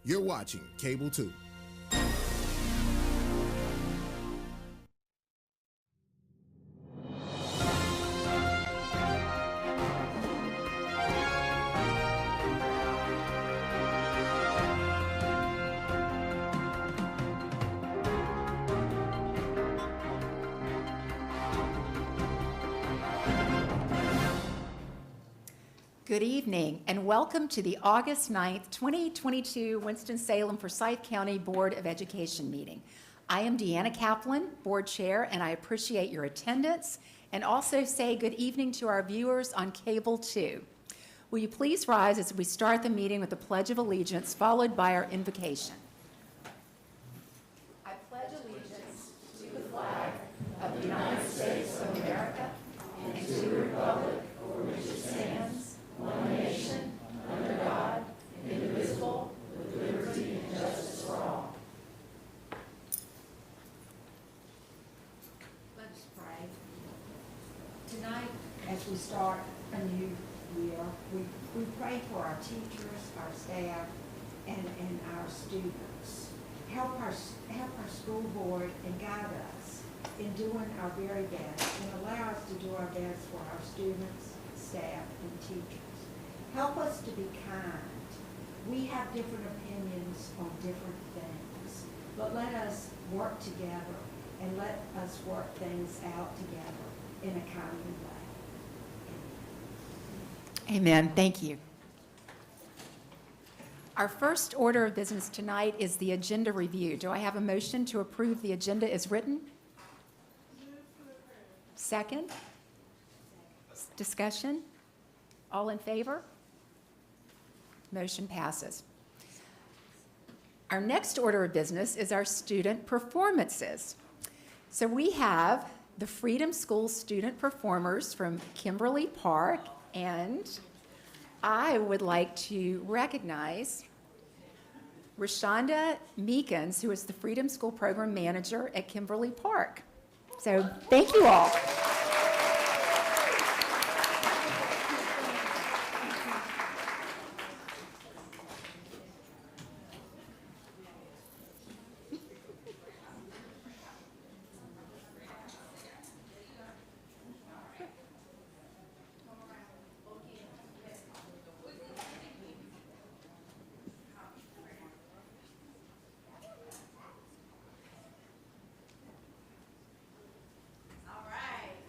You're watching Cable 2. Good evening and welcome to the August 9th, 2022 Winston-Salem Forsyth County Board of Education meeting. I am Deanna Kaplan, board chair, and I appreciate your attendance and also say good evening to our viewers on Cable 2. Will you please rise as we start the meeting with the Pledge of Allegiance followed by our invocation. I pledge allegiance to the flag of the United States of America and to the republic for which it stands, one nation, under God, indivisible, with liberty and justice for all. Let's pray. Tonight, as we start a new year, we pray for our teachers, our staff, and our students. Help our school board and guide us in doing our very best and allow us to do our best for our students, staff, and teachers. Help us to be kind. We have different opinions on different things, but let us work together and let us work things out together in a kindly way. Amen. Thank you. Our first order of business tonight is the agenda review. Do I have a motion to approve the agenda as written? Second? Discussion? All in favor? Motion passes. Our next order of business is our student performances. So we have the Freedom School student performers from Kimberly Park, and I would like to recognize Rashonda Meekins, who is the Freedom School Program Manager at Kimberly Park. So thank you all. All right.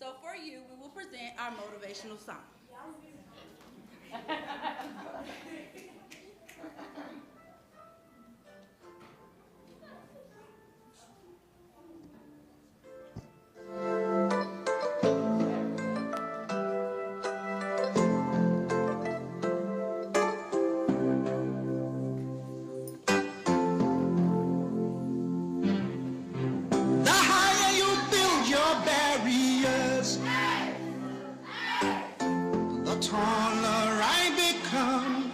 So for you, we will present our motivational song. The higher you build your barriers, the taller I become.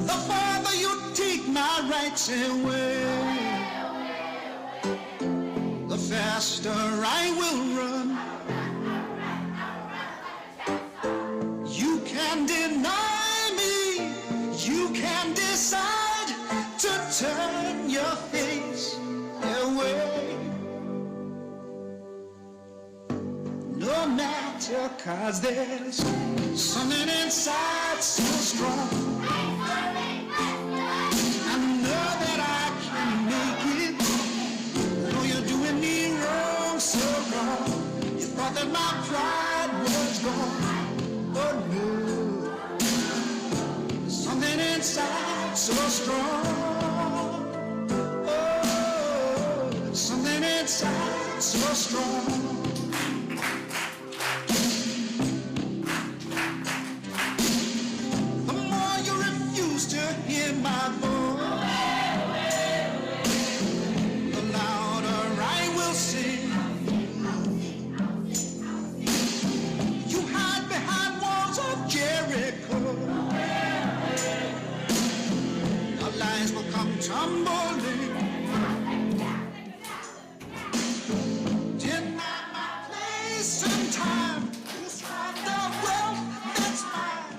The farther you take my rights away, the faster I will run. You can deny me, you can decide to turn your face away. No matter, 'cause there's something inside so strong. I know that I can make it. Though you're doing me wrong, so wrong. You thought that my pride was gone. Oh no. Something inside so strong. Oh, something inside so strong. The more you refuse to hear my voice, the louder I will sing. You hide behind walls of Jericho. Our lies will come tumbling. Deny my place and time. You strive the wealth that's mine.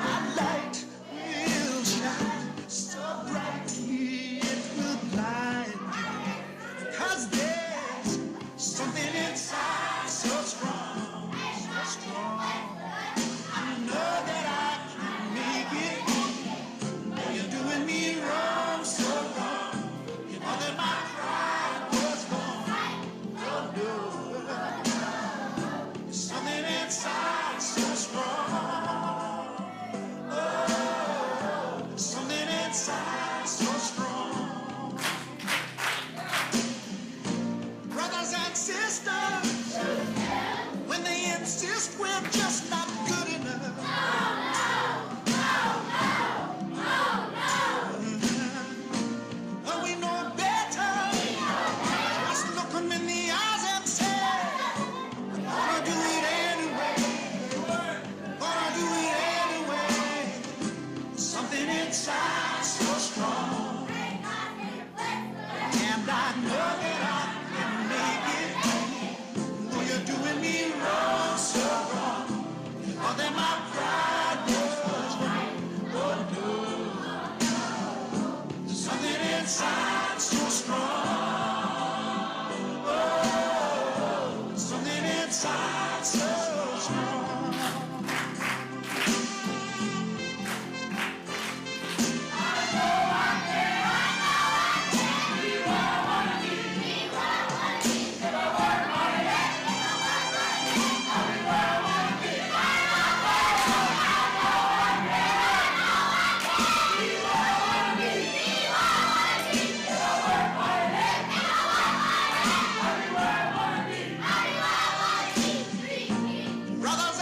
My light will shine so brightly it will blind you. 'Cause there's something inside so strong, so strong. I know that I can make it. Though you're doing me wrong, so wrong. You know that my pride was gone. Oh no. There's something inside so strong. Oh, something inside so strong. Brothers and sisters, when they insist we're just not good enough. But we know better. Just look 'em in the eyes and say, gonna do it anyway. Gonna do it anyway. Something inside so strong. And I know that I can make it. Though you're doing me wrong, so wrong. Oh, that my pride was wrong. Oh no. There's something inside so strong. Oh, something inside so strong. Brothers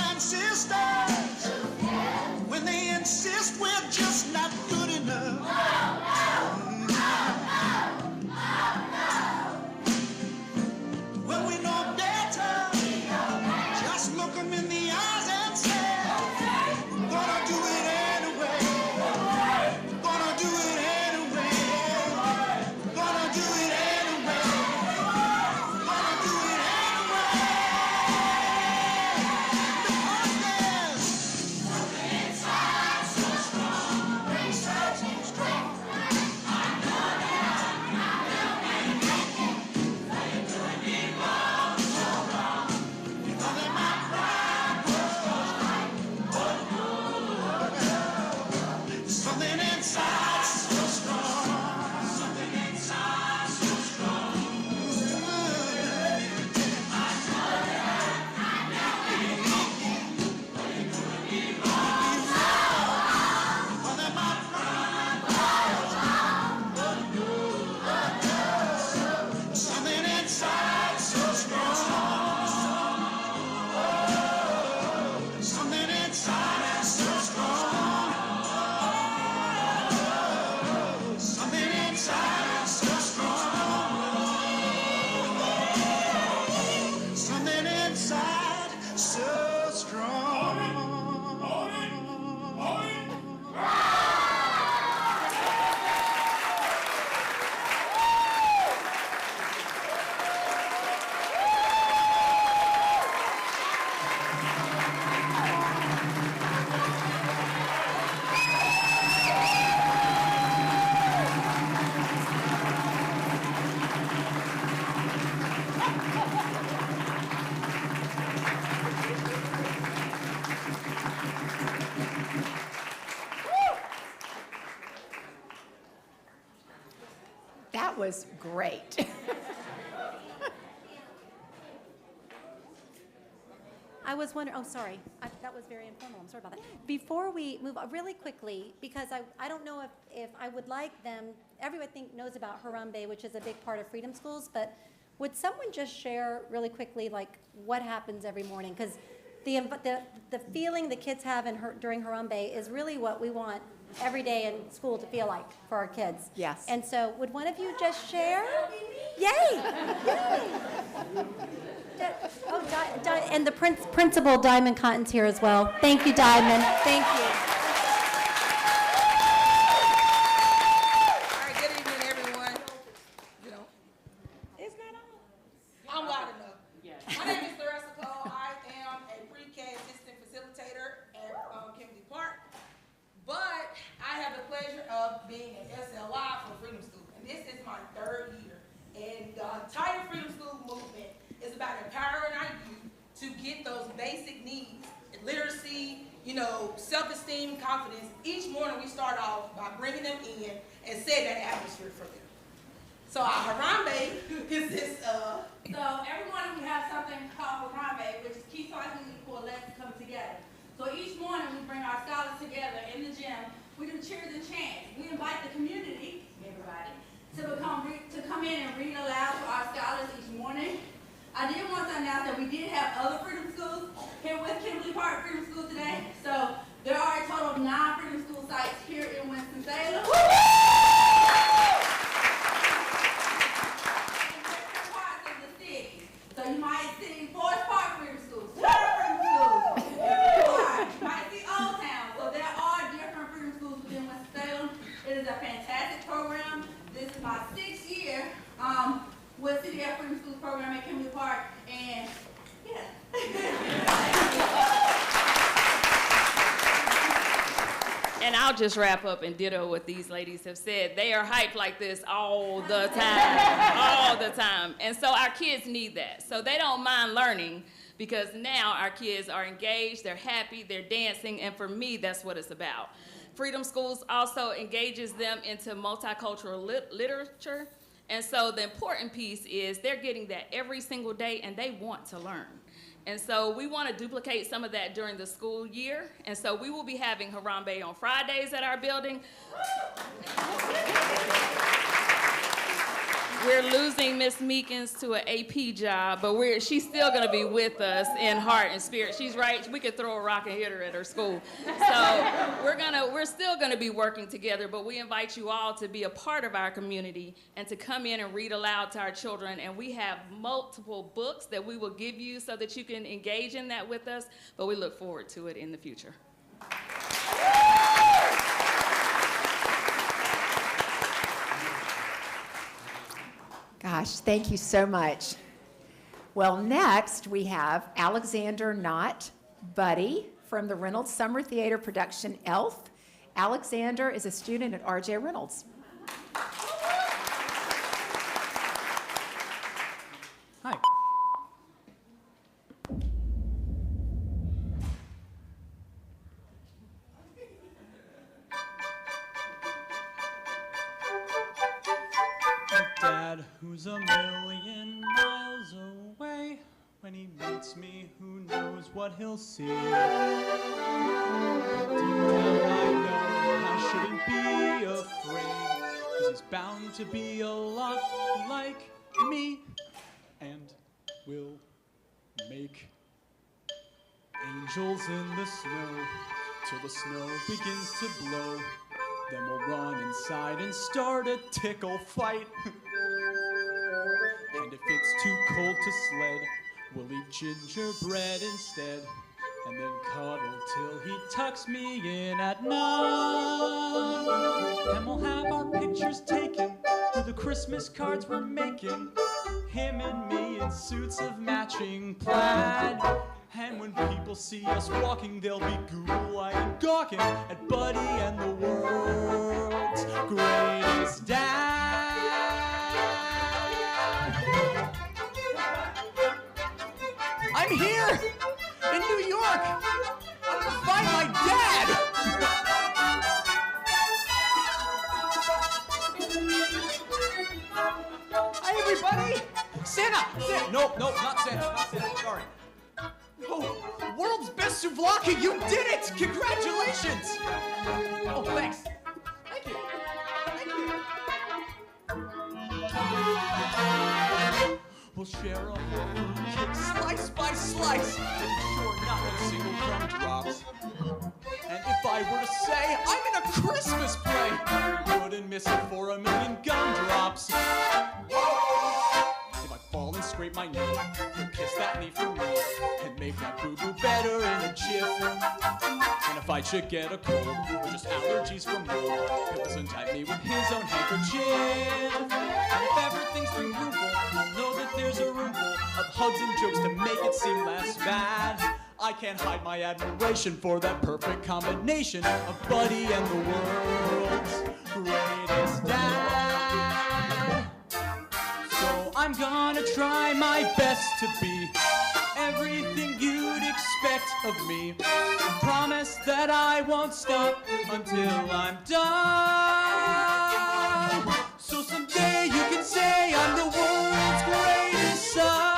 was great. I was wondering, oh, sorry, that was very informal, I'm sorry about that. Before we move on, really quickly, because I don't know if I would like them, everyone knows about Harambe, which is a big part of Freedom Schools, but would someone just share really quickly, like, what happens every morning? Because the feeling the kids have during Harambe is really what we want every day in school to feel like for our kids. Yes. And so, would one of you just share? Yay! Yay! And the principal, Diamond Cotton's here as well. Thank you, Diamond. Thank you. All right, good evening, everyone. You know, it's not on. I'm loud enough. Yes. My name is Theresa Cole. I am a pre-K assistant facilitator at Kimberly Park. But I have the pleasure of being an SLI for Freedom School. And this is my 3rd year. And the entire Freedom School movement is about empowering our youth to get those basic needs, literacy, self-esteem, confidence. Each morning we start off by bringing them in and setting that atmosphere for them. So our Harambe consists of, so every morning we have something called Harambe, which is Key Cycling for Let's Come Together. So each morning we bring our scholars together in the gym. We do cheers and chants. We invite the community, everybody, to come in and read aloud to our scholars each morning. I did want to announce that we did have other Freedom Schools here with Kimberly Park Freedom School today. So there are a total of 9 Freedom School sites here in Winston-Salem. In different parts of the city. So you might see Forest Park Freedom Schools, Florida Freedom Schools, you might see Old Town. So there are different Freedom Schools within Winston-Salem. It is a fantastic program. This is my 6th year with CDF Freedom Schools program at Kimberly Park, and yeah. And I'll just wrap up and ditto what these ladies have said. They are hyped like this all the time, all the time. And so our kids need that. So they don't mind learning because now our kids are engaged, they're happy, they're dancing, and for me, that's what it's about. Freedom Schools also engages them into multicultural literature. And so the important piece is they're getting that every single day and they want to learn. And so we want to duplicate some of that during the school year. And so we will be having Harambe on Fridays at our building. We're losing Miss Meekins to an AP job, but she's still going to be with us in heart and spirit. She's right. We could throw a rock and hit her at her school. So we're still going to be working together, but we invite you all to be a part of our community and to come in and read aloud to our children. And we have multiple books that we will give you so that you can engage in that with us, but we look forward to it in the future. Gosh, thank you so much. Well, next we have Alexander Knott Buddy from the Reynolds Summer Theater production Elf. Alexander is a student at R.J. Reynolds. Hi. Dad, who's a million miles away, when he meets me, who knows what he'll see. Deep down I know I shouldn't be afraid, 'cause he's bound to be a lot like me, and we'll make angels in the snow till the snow begins to blow. Then we'll run inside and start a tickle fight. And if it's too cold to sled, we'll eat gingerbread instead, and then cuddle till he tucks me in at night. And we'll have our pictures taken with the Christmas cards we're making, him and me in suits of matching plaid. And when people see us walking, they'll be ghoul-eyed gawking at Buddy and the world's greatest dad. I'm here in New York. I'm gonna find my dad. nope, not Santa, sorry. Oh, world's best souvlaki, you did it! Congratulations! Oh, thanks. Thank you. We'll share a whole fruit cake, slice by slice, and sure not a single crumb drops. And if I were to say I'm in a Christmas play, you wouldn't miss it for a million gumdrops. If I fall and scrape my knee, you'll kiss that knee for me and make that boo-boo better in a jiff. And if I should get a cold or just allergies from mold, he'll disinfect me with his own handkerchief. And if everything's through ruble, I'll know that there's a room full of hugs and jokes to make it seem less bad. I can't hide my admiration for that perfect combination of Buddy and the world's greatest dad. So I'm gonna try my best to be everything you'd expect of me. Promise that I won't stop until I'm done. So someday you can say I'm the world's greatest son.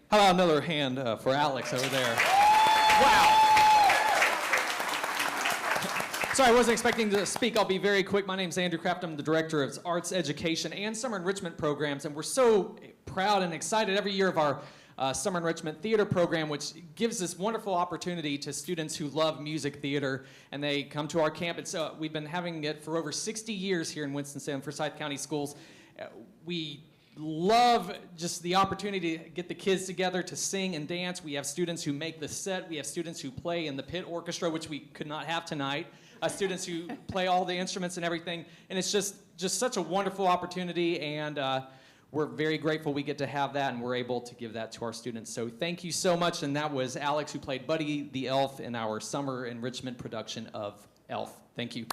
How about another hand for Alex over there? Wow. Sorry, I wasn't expecting to speak. I'll be very quick. My name's Andrew Kraft. I'm the Director of Arts Education and Summer Enrichment Programs, and we're so proud and excited every year of our Summer Enrichment Theater Program, which gives this wonderful opportunity to students who love music theater, and they come to our camp. We've been having it for over 60 years here in Winston-Salem for Forsyth County Schools. We love just the opportunity to get the kids together to sing and dance. We have students who make the set. We have students who play in the pit orchestra, which we could not have tonight. Students who play all the instruments and everything. And it's just such a wonderful opportunity, and we're very grateful we get to have that, and we're able to give that to our students. So thank you so much. And that was Alex, who played Buddy the Elf in our summer enrichment production of Elf. Thank you.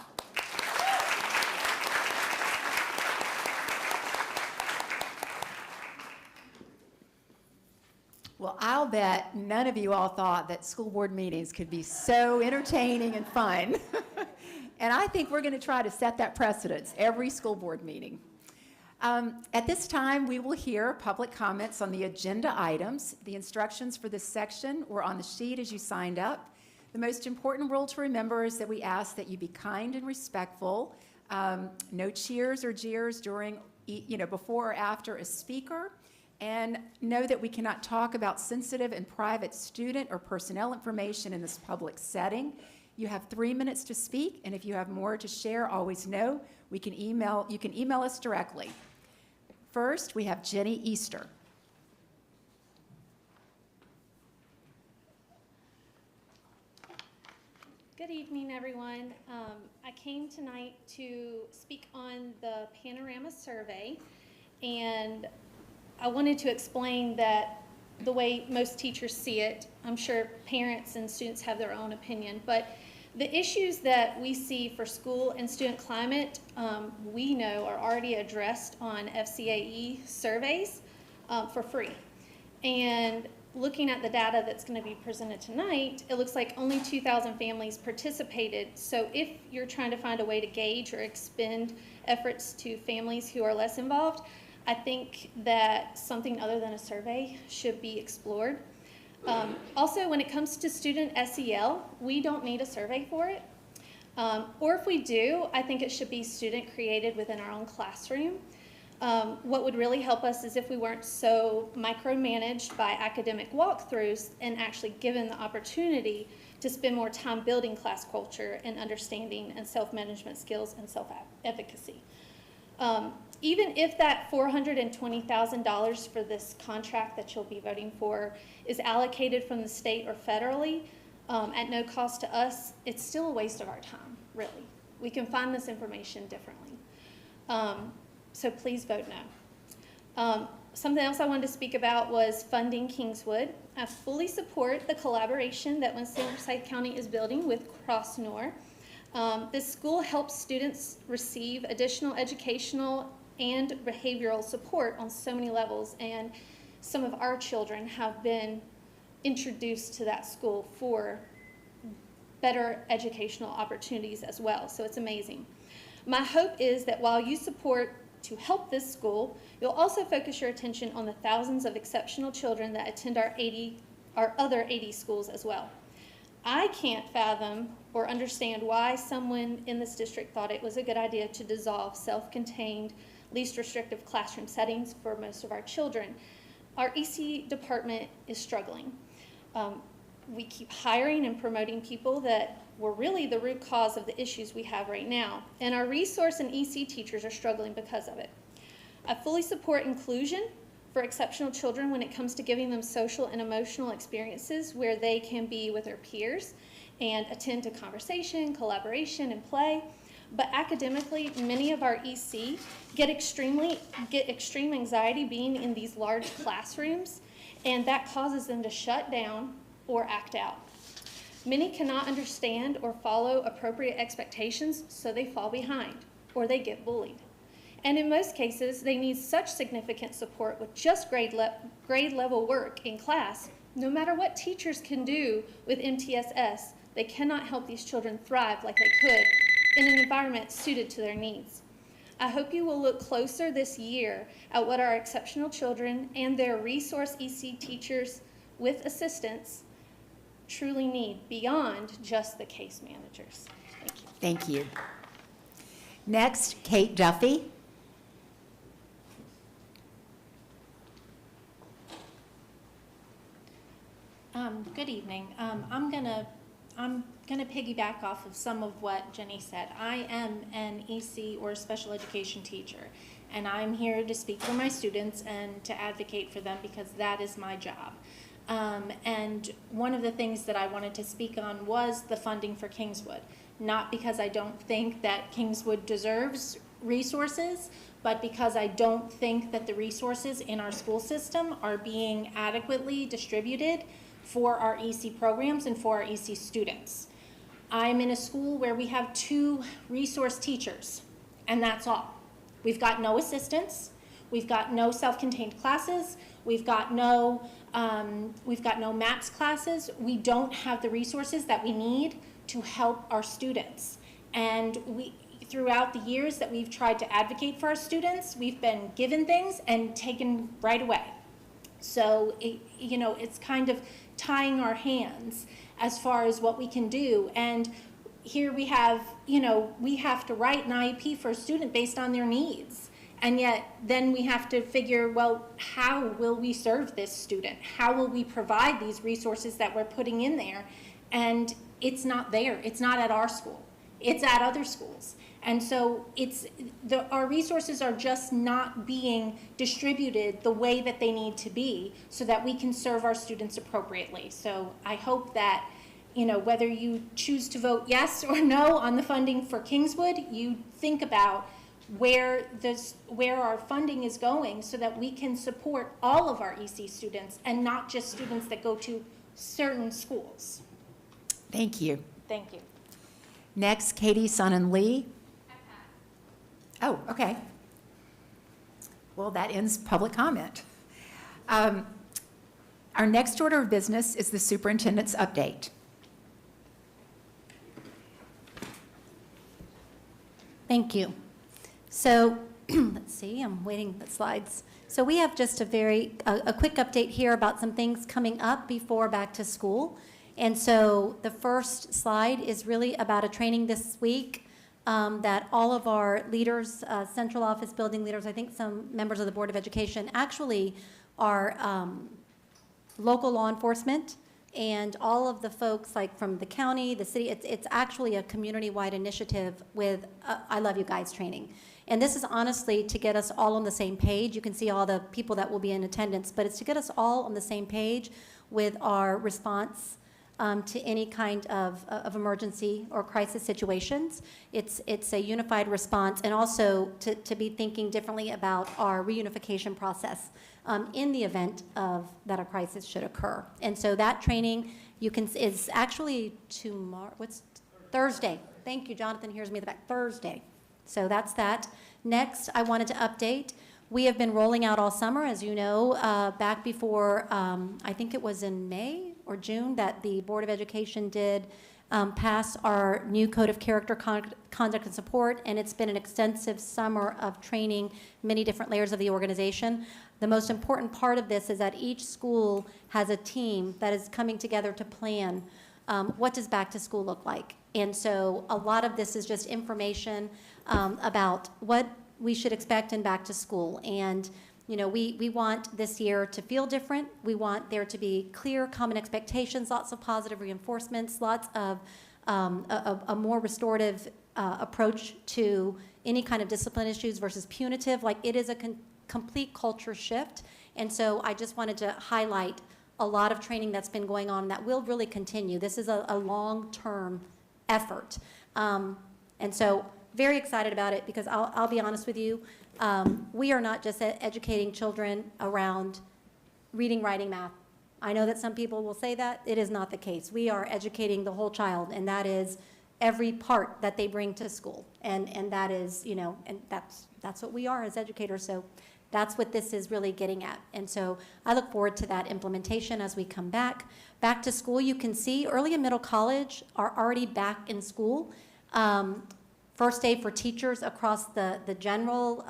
Well, I'll bet none of you all thought that school board meetings could be so entertaining and fun. And I think we're going to try to set that precedence every school board meeting. At this time, we will hear public comments on the agenda items. The instructions for this section were on the sheet as you signed up. The most important rule to remember is that we ask that you be kind and respectful. No cheers or jeers during, before or after a speaker. And know that we cannot talk about sensitive and private student or personnel information in this public setting. You have 3 minutes to speak, and if you have more to share, always know you can email us directly. First, we have Jenny Easter. Good evening, everyone. I came tonight to speak on the Panorama Survey, and I wanted to explain that the way most teachers see it. I'm sure parents and students have their own opinion, but the issues that we see for school and student climate, we know are already addressed on FCAE surveys for free. And looking at the data that's going to be presented tonight, it looks like only 2,000 families participated. So if you're trying to find a way to gauge or expend efforts to families who are less involved, I think that something other than a survey should be explored. Also, when it comes to student SEL, we don't need a survey for it. Or if we do, I think it should be student created within our own classroom. What would really help us is if we weren't so micromanaged by academic walkthroughs and actually given the opportunity to spend more time building class culture and understanding and self-management skills and self-efficacy. Even if that $420,000 for this contract that you'll be voting for is allocated from the state or federally at no cost to us, it's still a waste of our time, really. We can find this information differently. So please vote no. Something else I wanted to speak about was funding Kingswood. I fully support the collaboration that Winston-Forsyth County is building with Crossnor. This school helps students receive additional educational and behavioral support on so many levels, and some of our children have been introduced to that school for better educational opportunities as well, so it's amazing. My hope is that while you support to help this school, you'll also focus your attention on the thousands of exceptional children that attend our other 80 schools as well. I can't fathom or understand why someone in this district thought it was a good idea to dissolve self-contained, least restrictive classroom settings for most of our children. Our EC department is struggling. We keep hiring and promoting people that were really the root cause of the issues we have right now, and our resource and EC teachers are struggling because of it. I fully support inclusion for exceptional children when it comes to giving them social and emotional experiences where they can be with their peers and attend to conversation, collaboration, and play. But academically, many of our EC get extreme anxiety being in these large classrooms, and that causes them to shut down or act out. Many cannot understand or follow appropriate expectations, so they fall behind or they get bullied. And in most cases, they need such significant support with just grade level work in class. No matter what teachers can do with MTSS, they cannot help these children thrive like they could in an environment suited to their needs. I hope you will look closer this year at what our exceptional children and their resource EC teachers with assistance truly need beyond just the case managers. Thank you. Thank you. Next, Kate Duffy. Good evening. I'm gonna piggyback off of some of what Jenny said. I am an EC or special education teacher, and I'm here to speak for my students and to advocate for them because that is my job. And one of the things that I wanted to speak on was the funding for Kingswood. Not because I don't think that Kingswood deserves resources, but because I don't think that the resources in our school system are being adequately distributed for our EC programs and for our EC students. I'm in a school where we have 2 resource teachers, and that's all. We've got no assistants, we've got no self-contained classes, we've got no MAPS classes. We don't have the resources that we need to help our students. And throughout the years that we've tried to advocate for our students, we've been given things and taken right away. So, it's kind of tying our hands as far as what we can do. And here we have, we have to write an IEP for a student based on their needs. And yet then we have to figure, well, how will we serve this student? How will we provide these resources that we're putting in there? And it's not there. It's not at our school. It's at other schools. And so our resources are just not being distributed the way that they need to be so that we can serve our students appropriately. So I hope that, whether you choose to vote yes or no on the funding for Kingswood, you think about where our funding is going so that we can support all of our EC students and not just students that go to certain schools. Thank you. Thank you. Next, Katie Sonnen Lee. Oh, okay. Well, that ends public comment. Our next order of business is the superintendent's update. Thank you. So let's see, I'm waiting the slides. So we have just a quick update here about some things coming up before back to school. And so the first slide is really about a training this week that all of our leaders, central office building leaders, I think some members of the Board of Education actually are local law enforcement, and all of the folks like from the county, the city, it's actually a community-wide initiative with I Love You Guys training. And this is honestly to get us all on the same page. You can see all the people that will be in attendance, but it's to get us all on the same page with our response to any kind of emergency or crisis situations. It's a unified response, and also to be thinking differently about our reunification process in the event of that a crisis should occur. And so that training is actually tomorrow. What's Thursday? Thank you, Jonathan hears me in the back. Thursday. So that's that. Next, I wanted to update. We have been rolling out all summer, as you know, back before, I think it was in May or June, that the Board of Education did pass our new Code of Character, Conduct, and Support, and it's been an extensive summer of training many different layers of the organization. The most important part of this is that each school has a team that is coming together to plan what does back to school look like. And so a lot of this is just information about what we should expect in back to school. And you know, we want this year to feel different. We want there to be clear common expectations, lots of positive reinforcements, lots of a more restorative approach to any kind of discipline issues versus punitive. Like, it is a complete culture shift. And so I just wanted to highlight a lot of training that's been going on that will really continue. This is a long-term effort. And so very excited about it, because I'll be honest with you, we are not just educating children around reading, writing, math. I know that some people will say that. It is not the case. We are educating the whole child, and that is every part that they bring to school. And that is, you know, and that's what we are as educators. So that's what this is really getting at. And so I look forward to that implementation as we come back. Back to school, you can see early and middle college are already back in school. First day for teachers across the general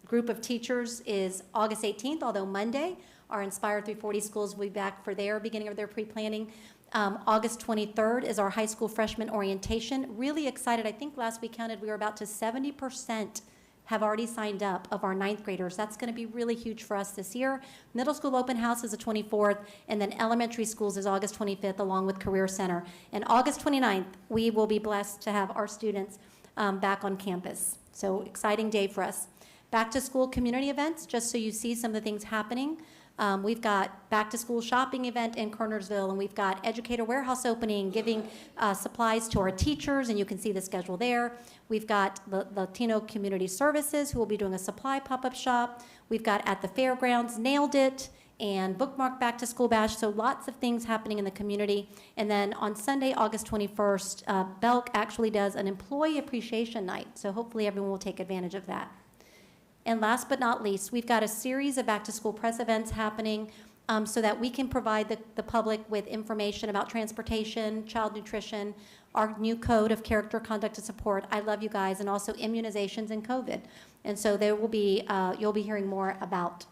group of teachers is August 18th, although Monday, our Inspire 340 schools will be back for their beginning of their pre-planning. August 23rd is our high school freshman orientation. Really excited. I think last we counted, we were about to 70% have already signed up of our ninth graders. That's going to be really huge for us this year. Middle school open house is the 24th, and then elementary schools is August 25th, along with Career Center. And August 29th, we will be blessed to have our students back on campus. So exciting day for us. Back to school community events, just so you see some of the things happening. We've got back to school shopping event in Kernersville, and we've got educator warehouse opening, giving supplies to our teachers, and you can see the schedule there. We've got Latino Community Services, who will be doing a supply pop-up shop. We've got at the fairgrounds, Nailed It, and Bookmark Back to School Bash. So lots of things happening in the community. And then on Sunday, August 21st, Belk actually does an employee appreciation night. So hopefully everyone will take advantage of that. And last but not least, we've got a series of back-to-school press events happening so that we can provide the public with information about transportation, child nutrition, our new Code of Character, Conduct, and Support, I Love You Guys, and also immunizations and COVID. And so there will be, you'll be hearing more about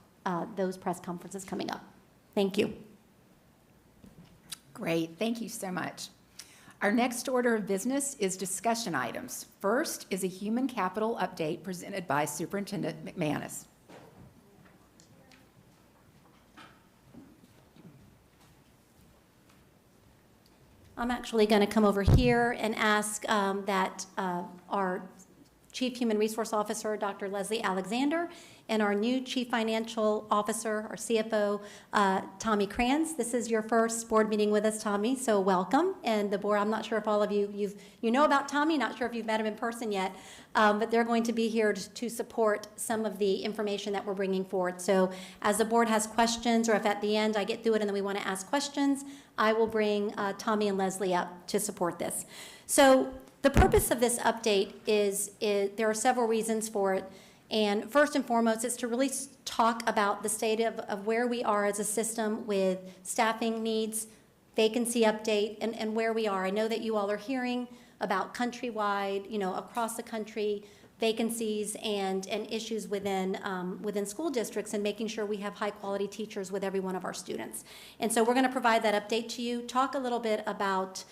those press conferences coming up. Thank you. Great, thank you so much. Our next order of business is discussion items. First is a human capital update presented by Superintendent McManus. I'm actually going to come over here and ask that our Chief Human Resource Officer, Dr. Leslie Alexander, and our new Chief Financial Officer, our CFO, Tommy Kranz. This is your first board meeting with us, Tommy, so welcome. And the board, I'm not sure if all of you know about Tommy, not sure if you've met him in person yet, but they're going to be here to support some of the information that we're bringing forward. So as the board has questions, or if at the end I get through it and then we want to ask questions, I will bring Tommy and Leslie up to support this. So the purpose of this update is there are several reasons for it. And first and foremost, is to really talk about the state of where we are as a system with staffing needs, vacancy update, and where we are. I know that you all are hearing about countrywide, across the country, vacancies and issues within school districts, and making sure we have high-quality teachers with every one of our students. And so we're going to provide that update to you, talk a little bit about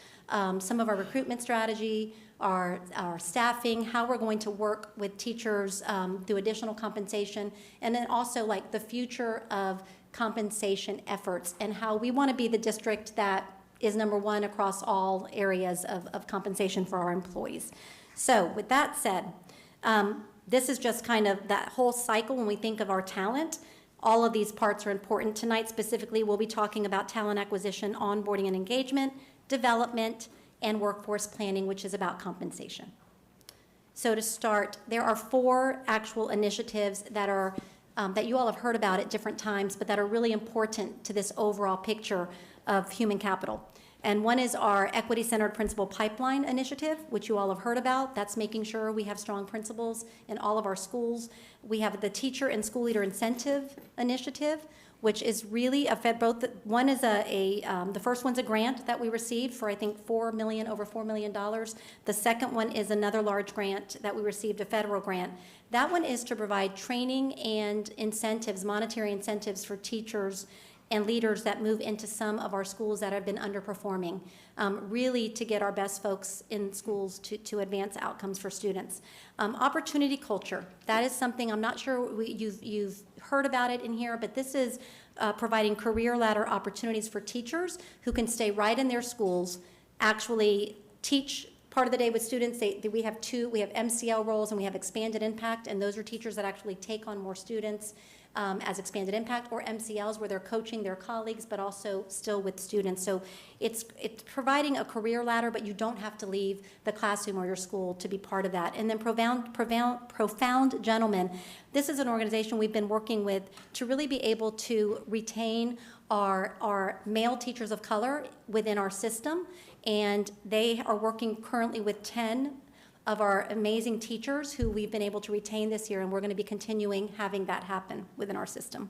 some of our recruitment strategy, our staffing, how we're going to work with teachers through additional compensation, and then also like the future of compensation efforts and how we want to be the district that is number one across all areas of compensation for our employees. So with that said, this is just kind of that whole cycle when we think of our talent. All of these parts are important. Tonight specifically, we'll be talking about talent acquisition, onboarding and engagement, development, and workforce planning, which is about compensation. So to start, there are 4 actual initiatives that are that you all have heard about at different times, but that are really important to this overall picture of human capital. And one is our Equity-Centered Principal Pipeline Initiative, which you all have heard about. That's making sure we have strong principals in all of our schools. We have the Teacher and School Leader Incentive Initiative, which is really one is the first one's a grant that we received for, I think, over $4 million. The second one is another large grant that we received, a federal grant. That one is to provide training and incentives, monetary incentives for teachers and leaders that move into some of our schools that have been underperforming, really to get our best folks in schools to advance outcomes for students. Opportunity culture, that is something, I'm not sure you've heard about it in here, but this is providing career ladder opportunities for teachers who can stay right in their schools, actually teach part of the day with students. We have MCL roles and we have expanded impact, and those are teachers that actually take on more students as expanded impact, or MCLs where they're coaching their colleagues but also still with students. So it's providing a career ladder, but you don't have to leave the classroom or your school to be part of that. And then Profound Gentlemen, this is an organization we've been working with to really be able to retain our male teachers of color within our system, and they are working currently with 10 of our amazing teachers who we've been able to retain this year, and we're going to be continuing having that happen within our system.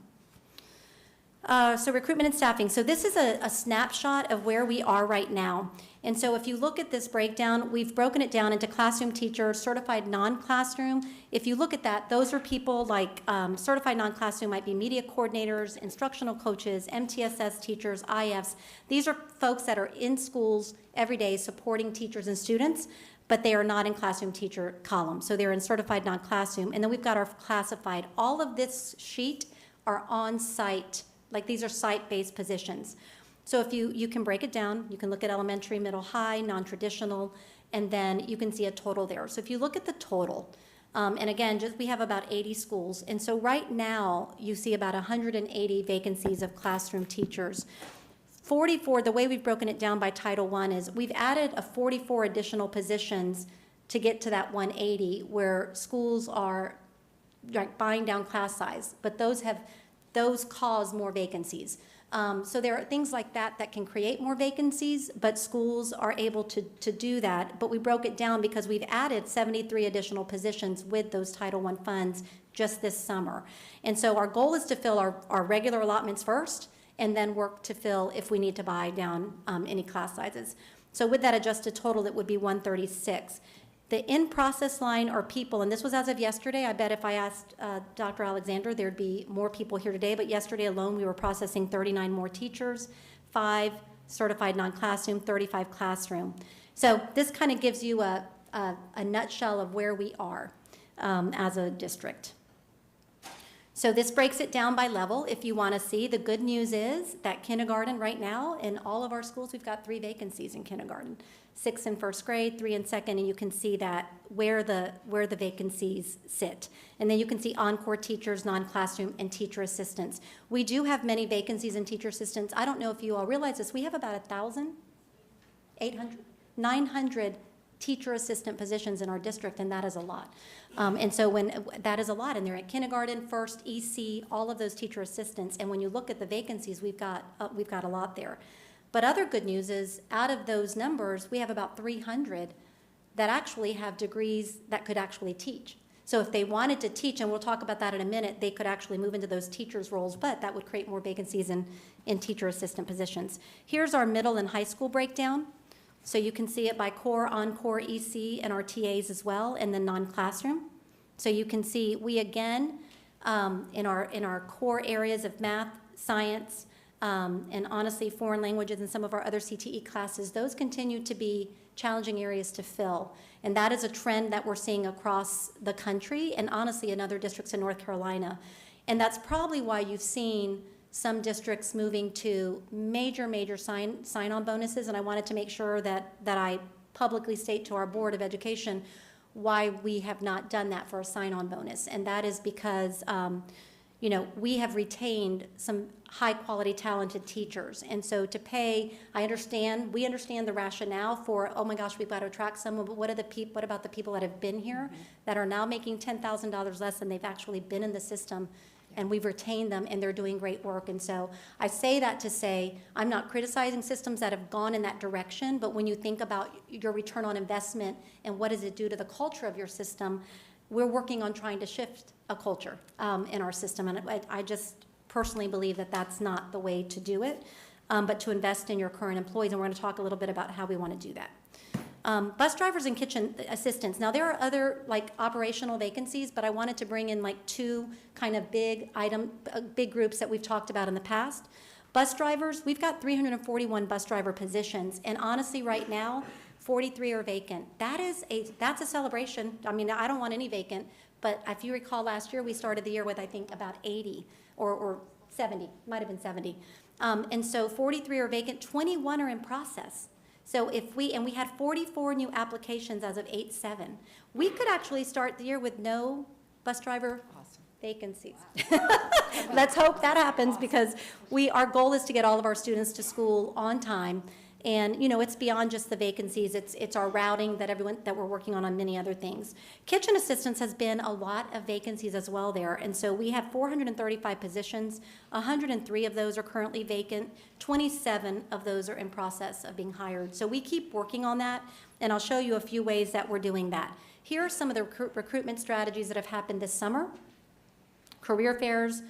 So recruitment and staffing. So this is a snapshot of where we are right now. And so if you look at this breakdown, we've broken it down into classroom teachers, certified non-classroom. If you look at that, those are people like certified non-classroom might be media coordinators, instructional coaches, MTSS teachers, IFs. These are folks that are in schools every day supporting teachers and students, but they are not in classroom teacher column. So they're in certified non-classroom. And then we've got our classified. All of this sheet are on-site, like these are site-based positions. So if you can break it down, you can look at elementary, middle, high, non-traditional, and then you can see a total there. So if you look at the total, and again, we have about 80 schools. And so right now, you see about 180 vacancies of classroom teachers. 44, the way we've broken it down by Title I is we've added 44 additional positions to get to that 180, where schools are like buying down class size, but those cause more vacancies. So there are things like that can create more vacancies, but schools are able to do that. But we broke it down because we've added 73 additional positions with those Title I funds just this summer. And so our goal is to fill our regular allotments first, and then work to fill if we need to buy down any class sizes. So with that adjusted total, it would be 136. The in-process line are people, and this was as of yesterday. I bet if I asked Dr. Alexander, there'd be more people here today, but yesterday alone, we were processing 39 more teachers, 5 certified non-classroom, 35 classroom. So this kind of gives you a nutshell of where we are as a district. So this breaks it down by level if you want to see. The good news is that kindergarten right now, in all of our schools, we've got 3 vacancies in kindergarten. 6 in first grade, 3 in second, and you can see that where the vacancies sit. And then you can see encore teachers, non-classroom, and teacher assistants. We do have many vacancies in teacher assistants. I don't know if you all realize this. We have about 900 teacher assistant positions in our district, and that is a lot. And so that is a lot, and they're at kindergarten, first, EC, all of those teacher assistants. And when you look at the vacancies, we've got a lot there. But other good news is, out of those numbers, we have about 300 that actually have degrees that could actually teach. So if they wanted to teach, and we'll talk about that in a minute, they could actually move into those teachers' roles, but that would create more vacancies in teacher assistant positions. Here's our middle and high school breakdown. So you can see it by core, on-core, EC, and our TAs as well, and then non-classroom. So you can see we again, in our core areas of math, science, and honestly foreign languages and some of our other CTE classes, those continue to be challenging areas to fill. And that is a trend that we're seeing across the country and honestly in other districts in North Carolina. And that's probably why you've seen some districts moving to major sign-on bonuses, and I wanted to make sure that I publicly state to our Board of Education why we have not done that for a sign-on bonus. And that is because you know, we have retained some high-quality, talented teachers. And so to pay, we understand the rationale for, oh my gosh, we've got to attract someone, but what about the people that have been here that are now making $10,000 less than they've actually been in the system? And we've retained them, and they're doing great work. And so I say that to say, I'm not criticizing systems that have gone in that direction, but when you think about your return on investment and what does it do to the culture of your system, we're working on trying to shift a culture in our system. And I just personally believe that that's not the way to do it, but to invest in your current employees. And we're going to talk a little bit about how we want to do that. Bus drivers and kitchen assistants. Now, there are other like operational vacancies, but I wanted to bring in like two kind of big groups that we've talked about in the past. Bus drivers, we've got 341 bus driver positions, and honestly, right now, 43 are vacant. That's a celebration. I mean, I don't want any vacant, but if you recall last year, we started the year with, I think, about 80 or 70, might have been 70. And so 43 are vacant, 21 are in process. So we had 44 new applications as of 8/7. We could actually start the year with no bus driver vacancies. Let's hope that happens, because our goal is to get all of our students to school on time. And, you know, it's beyond just the vacancies. It's our routing that we're working on many other things. Kitchen assistants has been a lot of vacancies as well there. And so we have 435 positions. 103 of those are currently vacant. 27 of those are in process of being hired. So we keep working on that, and I'll show you a few ways that we're doing that. Here are some of the recruitment strategies that have happened this summer. Career fairs,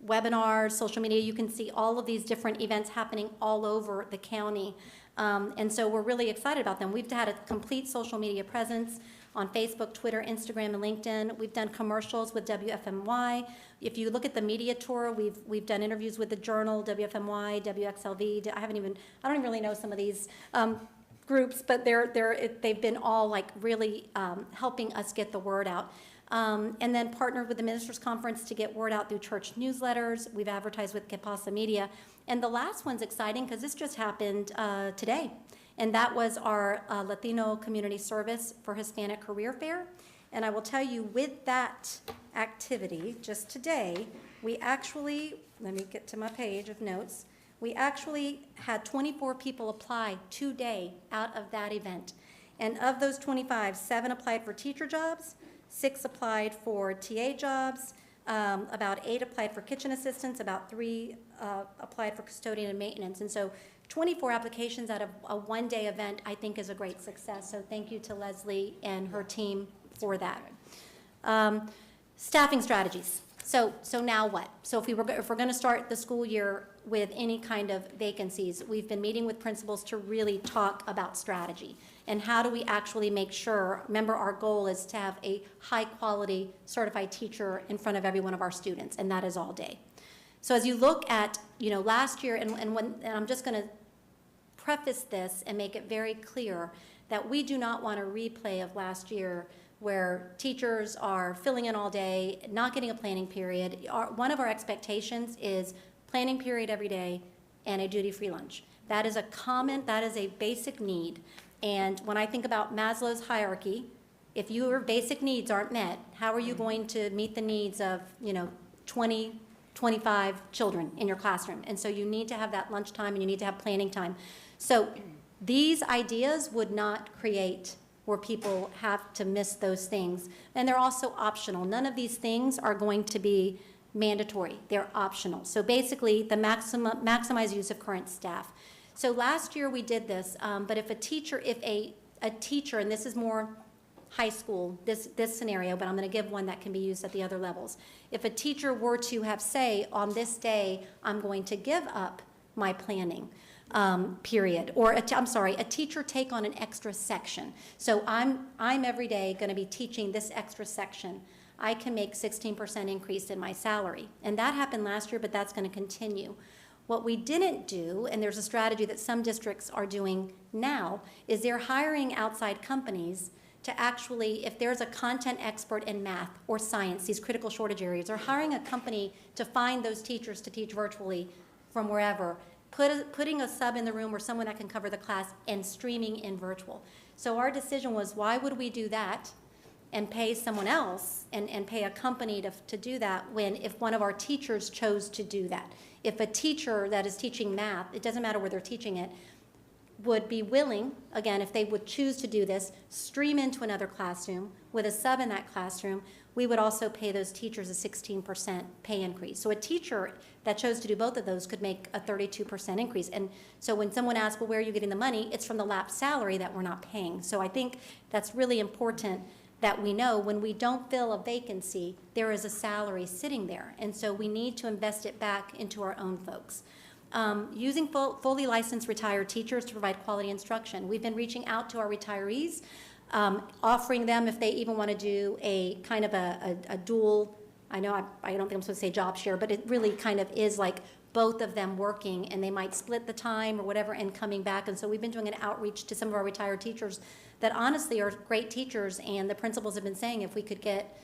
webinars, social media. You can see all of these different events happening all over the county. And so we're really excited about them. We've had a complete social media presence on Facebook, Twitter, Instagram, and LinkedIn. We've done commercials with WFMY. If you look at the media tour, we've done interviews with the Journal, WFMY, WXLV. I don't even really know some of these groups, but they've been all like really helping us get the word out. And then partnered with the Ministers' Conference to get word out through church newsletters. We've advertised with Que Pasa Media. And the last one's exciting because this just happened today. And that was our Latino Community Service for Hispanic Career Fair. And I will tell you, with that activity, just today, we actually, let me get to my page of notes, we actually had 24 people apply today out of that event. And of those 25, 7 applied for teacher jobs, 6 applied for TA jobs, about 8 applied for kitchen assistants, about 3 applied for custodian and maintenance. And so 24 applications out of a one-day event, I think, is a great success. So thank you to Leslie and her team for that. Staffing strategies. So now what? So if we're going to start the school year with any kind of vacancies, we've been meeting with principals to really talk about strategy. And how do we actually make sure, remember our goal is to have a high-quality certified teacher in front of every one of our students, and that is all day. So as you look at, last year, and I'm just going to preface this and make it very clear that we do not want a replay of last year where teachers are filling in all day, not getting a planning period. One of our expectations is planning period every day and a duty-free lunch. That is a basic need. And when I think about Maslow's hierarchy, if your basic needs aren't met, how are you going to meet the needs of, 20, 25 children in your classroom? And so you need to have that lunchtime and you need to have planning time. So these ideas would not create where people have to miss those things. And they're also optional. None of these things are going to be mandatory. They're optional. So basically, the maximize use of current staff. So last year we did this, but if a teacher, and this is more high school, this scenario, but I'm going to give one that can be used at the other levels. If a teacher were to have, say, on this day, I'm going to give up my planning period, or a teacher take on an extra section. So I'm every day going to be teaching this extra section. I can make 16% increase in my salary. And that happened last year, but that's going to continue. What we didn't do, and there's a strategy that some districts are doing now, is they're hiring outside companies to actually, if there's a content expert in math or science, these critical shortage areas, they're hiring a company to find those teachers to teach virtually from wherever, putting a sub in the room or someone that can cover the class and streaming in virtual. So our decision was, why would we do that and pay someone else and pay a company to do that when if one of our teachers chose to do that. If a teacher that is teaching math, it doesn't matter where they're teaching it, would be willing, again, if they would choose to do this, stream into another classroom with a sub in that classroom, we would also pay those teachers a 16% pay increase. So a teacher that chose to do both of those could make a 32% increase. And so when someone asks, well, where are you getting the money? It's from the lapsed salary that we're not paying. So I think that's really important that we know when we don't fill a vacancy, there is a salary sitting there. And so we need to invest it back into our own folks. Using fully licensed retired teachers to provide quality instruction. We've been reaching out to our retirees, offering them if they even want to do a kind of a dual, I know I don't think I'm supposed to say job share, but it really kind of is like both of them working, and they might split the time or whatever and coming back. And so we've been doing an outreach to some of our retired teachers that honestly are great teachers, and the principals have been saying if we could get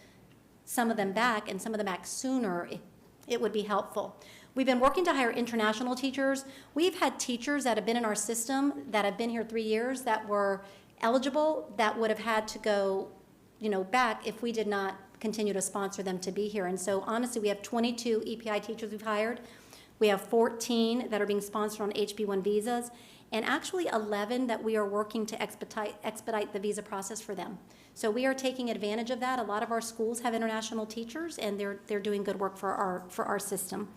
some of them back and some of them back sooner, it would be helpful. We've been working to hire international teachers. We've had teachers that have been in our system that have been here 3 years that were eligible that would have had to go, back if we did not continue to sponsor them to be here. And so honestly, we have 22 EPI teachers we've hired. We have 14 that are being sponsored on HB1 visas, and actually 11 that we are working to expedite the visa process for them. So we are taking advantage of that. A lot of our schools have international teachers, and they're doing good work for our system.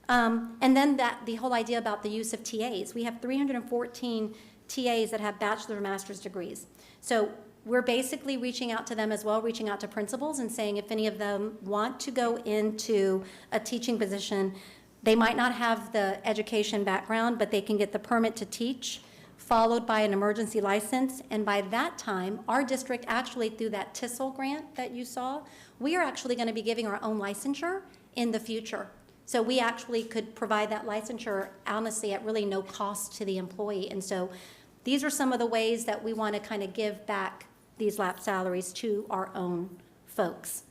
And then the whole idea about the use of TAs. We have 314 TAs that have bachelor or master's degrees. So we're basically reaching out to them as well, reaching out to principals and saying if any of them want to go into a teaching position, they might not have the education background, but they can get the permit to teach, followed by an emergency license. And by that time, our district actually, through that TISL grant that you saw, we are actually going to be giving our own licensure in the future. So we actually could provide that licensure, honestly, at really no cost to the employee. And so these are some of the ways that we want to kind of give back these lapsed salaries to our own folks.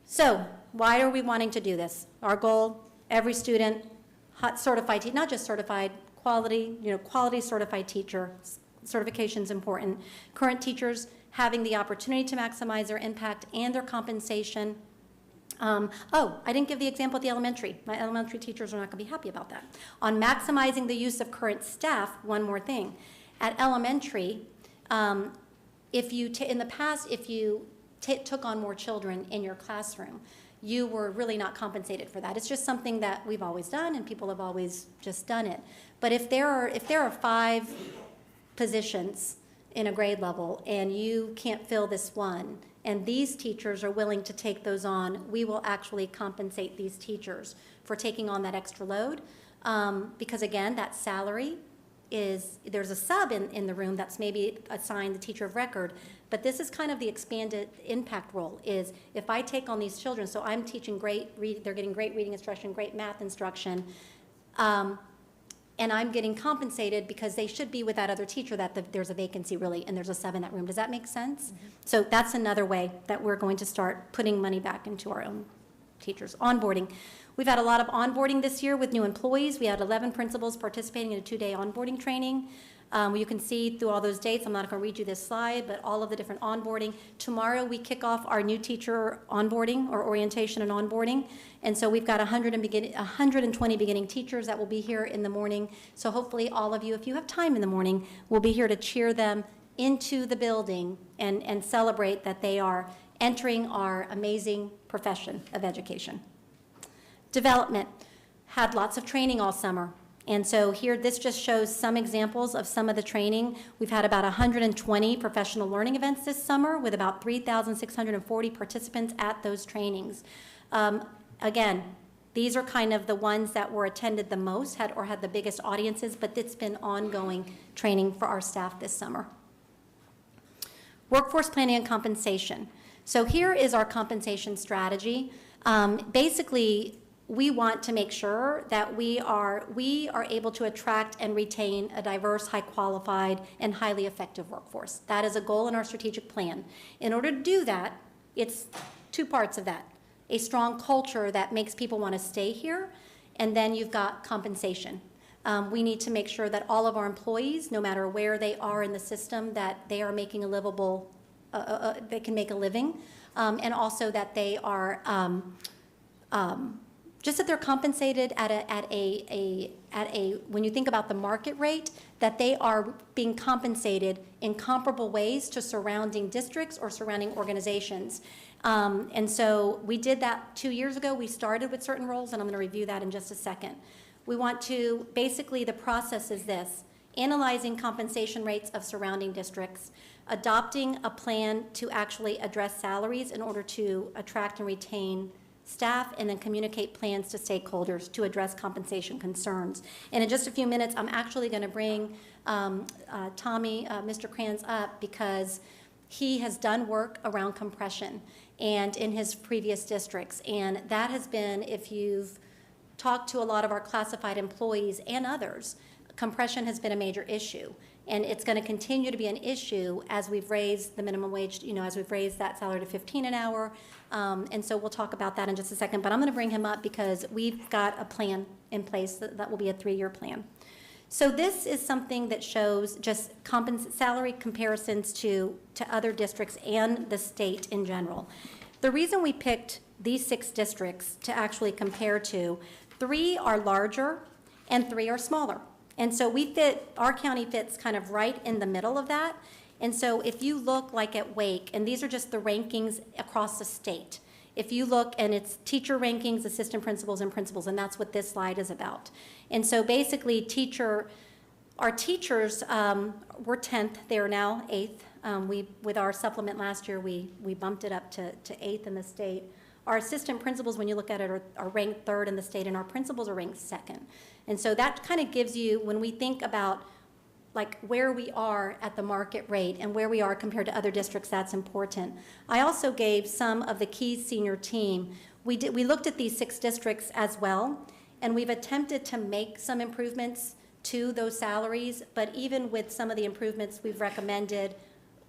So why are we wanting to do this? Our goal, every student, certified, not just certified, quality, quality certified teacher. Certification is important. Current teachers having the opportunity to maximize their impact and their compensation. I didn't give the example at the elementary. My elementary teachers are not going to be happy about that. On maximizing the use of current staff, one more thing. At elementary, in the past, if you took on more children in your classroom, you were really not compensated for that. It's just something that we've always done, and people have always just done it. But if there are 5 positions in a grade level, and you can't fill this one, and these teachers are willing to take those on, we will actually compensate these teachers for taking on that extra load. Because again, that salary there's a sub in the room that's maybe assigned the teacher of record, but this is kind of the expanded impact role is if I take on these children, so I'm teaching they're getting great reading instruction, great math instruction, and I'm getting compensated because they should be with that other teacher that there's a vacancy really, and there's a sub in that room. Does that make sense? Mm-hmm. So that's another way that we're going to start putting money back into our own teachers. Onboarding. We've had a lot of onboarding this year with new employees. We had 11 principals participating in a 2-day onboarding training. You can see through all those dates, I'm not going to read you this slide, but all of the different onboarding. Tomorrow we kick off our new teacher onboarding or orientation and onboarding. And so we've got 120 beginning teachers that will be here in the morning. So hopefully all of you, if you have time in the morning, will be here to cheer them into the building and celebrate that they are entering our amazing profession of education. Development. Had lots of training all summer. And so here, this just shows some examples of some of the training. We've had about 120 professional learning events this summer with about 3,640 participants at those trainings. Again, these are kind of the ones that were attended the most, had the biggest audiences, but it's been ongoing training for our staff this summer. Workforce planning and compensation. So here is our compensation strategy. Basically, we want to make sure that we are able to attract and retain a diverse, high qualified, and highly effective workforce. That is a goal in our strategic plan. In order to do that, it's 2 parts of that. A strong culture that makes people want to stay here, and then you've got compensation. We need to make sure that all of our employees, no matter where they are in the system, that they are making a livable they can make a living, and also that they are just that they're compensated at a when you think about the market rate, that they are being compensated in comparable ways to surrounding districts or surrounding organizations. And so we did that 2 years ago. We started with certain roles, and I'm going to review that in just a second. We want to, basically the process is this: analyzing compensation rates of surrounding districts, adopting a plan to actually address salaries in order to attract and retain staff, and then communicate plans to stakeholders to address compensation concerns. And in just a few minutes, I'm actually going to bring Tommy, Mr. Kranz up, because he has done work around compression and in his previous districts. And that has been, if you've talked to a lot of our classified employees and others, compression has been a major issue. And it's going to continue to be an issue as we've raised the minimum wage, as we've raised that salary to $15 an hour. And so we'll talk about that in just a second. But I'm going to bring him up because we've got a plan in place that will be a 3-year plan. So this is something that shows just salary comparisons to other districts and the state in general. The reason we picked these 6 districts to actually compare to, 3 are larger and 3 are smaller. And so our county fits kind of right in the middle of that. And so if you look like at Wake, and these are just the rankings across the state. If you look, and it's teacher rankings, assistant principals, and principals, and that's what this slide is about. And so basically our teachers were 10th, they are now 8th. With our supplement last year, we bumped it up to 8th in the state. Our assistant principals, when you look at it, are ranked 3rd in the state, and our principals are ranked 2nd. And so that kind of gives you, when we think about like where we are at the market rate and where we are compared to other districts, that's important. I also gave some of the key senior team. We looked at these 6 districts as well, and we've attempted to make some improvements to those salaries, but even with some of the improvements we've recommended,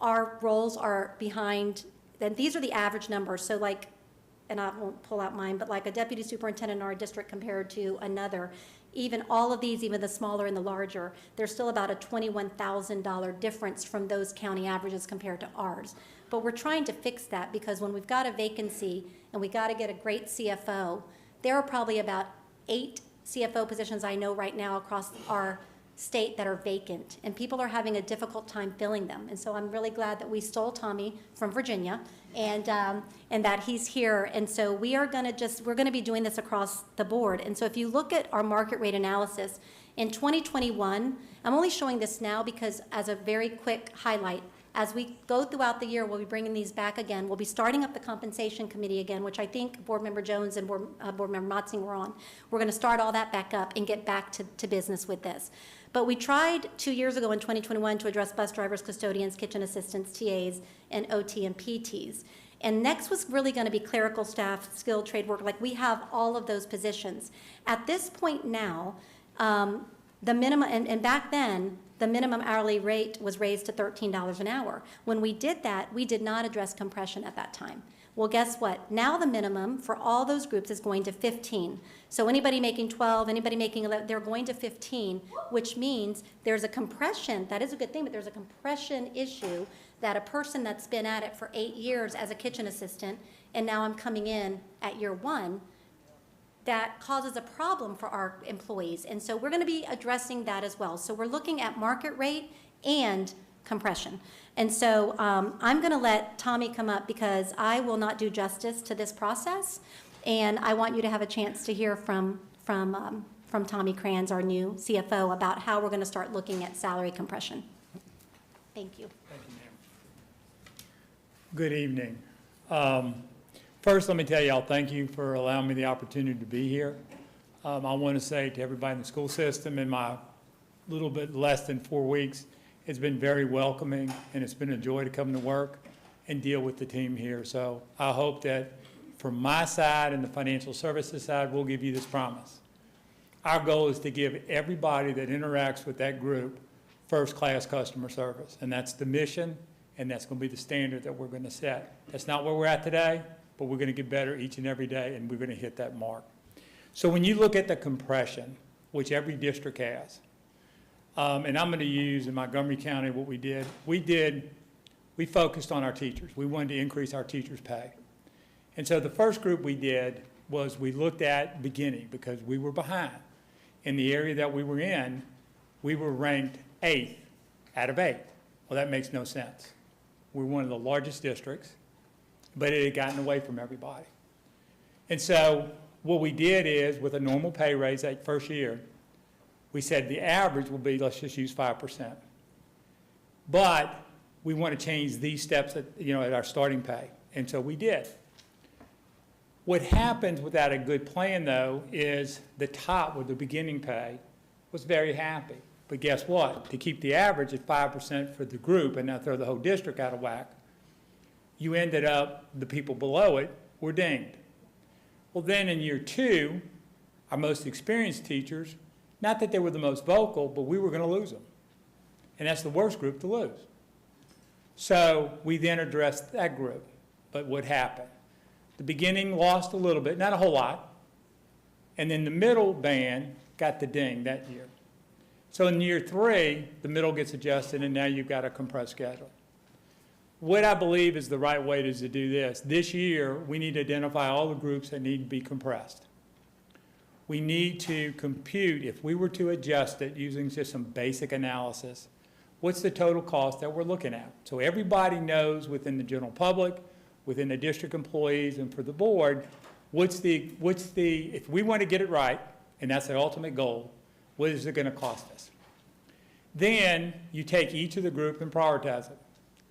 our roles are behind, and these are the average numbers. So like, and I won't pull out mine, but like a deputy superintendent in our district compared to another, even all of these, even the smaller and the larger, there's still about a $21,000 difference from those county averages compared to ours. But we're trying to fix that, because when we've got a vacancy and we got to get a great CFO, there are probably about 8 CFO positions I know right now across our state that are vacant, and people are having a difficult time filling them. And so I'm really glad that we stole Tommy from Virginia, and that he's here. And so we're going to be doing this across the board. And so if you look at our market rate analysis in 2021, I'm only showing this now because as a very quick highlight, as we go throughout the year, we'll be bringing these back again. We'll be starting up the compensation committee again, which I think Board Member Jones and Board Member Motzing were on. We're going to start all that back up and get back to business with this. But we tried 2 years ago in 2021 to address bus drivers, custodians, kitchen assistants, TAs, and OT and PTs. And next was really going to be clerical staff, skilled trade work. Like, we have all of those positions. At this point now, the minimum, and back then, the minimum hourly rate was raised to $13 an hour. When we did that, we did not address compression at that time. Well, guess what? Now the minimum for all those groups is going to 15. So anybody making 12, anybody making 11, they're going to 15, which means there's a compression. That is a good thing, but there's a compression issue that a person that's been at it for 8 years as a kitchen assistant, and now I'm coming in at year 1, that causes a problem for our employees. And so we're going to be addressing that as well. So we're looking at market rate and compression. And so I'm going to let Tommy come up, because I will not do justice to this process, and I want you to have a chance to hear from Tommy Kranz, our new CFO, about how we're going to start looking at salary compression. Thank you. Thank you, ma'am. Good evening. First, let me tell y'all thank you for allowing me the opportunity to be here. I want to say to everybody in the school system, in my little bit less than 4 weeks, it's been very welcoming, and it's been a joy to come to work and deal with the team here. So I hope that from my side and the financial services side, we'll give you this promise. Our goal is to give everybody that interacts with that group first-class customer service, and that's the mission, and that's going to be the standard that we're going to set. That's not where we're at today, but we're going to get better each and every day, and we're going to hit that mark. So when you look at the compression, which every district has, and I'm going to use in Montgomery County what we did we focused on our teachers. We wanted to increase our teachers' pay. And so the first group we did was we looked at beginning because we were behind. In the area that we were in, we were ranked 8th out of 8. Well, that makes no sense. We're one of the largest districts, but it had gotten away from everybody. And so what we did is, with a normal pay raise that first year, we said the average will be, let's just use 5%. But we want to change these steps at our starting pay. And so we did. What happens without a good plan, though, is the top with the beginning pay was very happy. But guess what? To keep the average at 5% for the group and not throw the whole district out of whack, you ended up, the people below it were dinged. Well, then in year 2, our most experienced teachers, not that they were the most vocal, but we were going to lose them. And that's the worst group to lose. So we then addressed that group. But what happened? The beginning lost a little bit, not a whole lot. And then the middle band got the ding that year. So in year 3, the middle gets adjusted, and now you've got a compressed schedule. What I believe is the right way to do this. This year, we need to identify all the groups that need to be compressed. We need to compute, if we were to adjust it using just some basic analysis, what's the total cost that we're looking at? So everybody knows within the general public, within the district employees, and for the board, if we want to get it right, and that's the ultimate goal, what is it going to cost us? Then you take each of the group and prioritize it.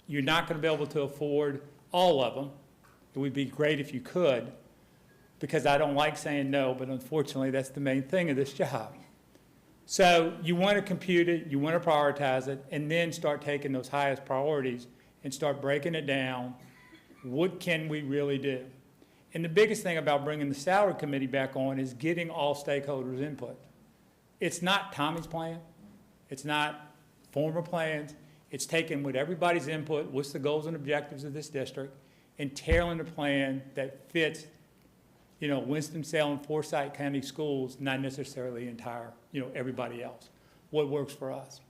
You're not going to be able to afford all of them. It would be great if you could, because I don't like saying no, but unfortunately that's the main thing of this job. So you want to compute it, you want to prioritize it, and then start taking those highest priorities and start breaking it down. What can we really do? And the biggest thing about bringing the salary committee back on is getting all stakeholders' input. It's not Tommy's plan. It's not former plans. It's taking with everybody's input, what's the goals and objectives of this district, and tailoring a plan that fits, Winston-Salem, Forsyth County schools, not necessarily entire, everybody else. What works for us?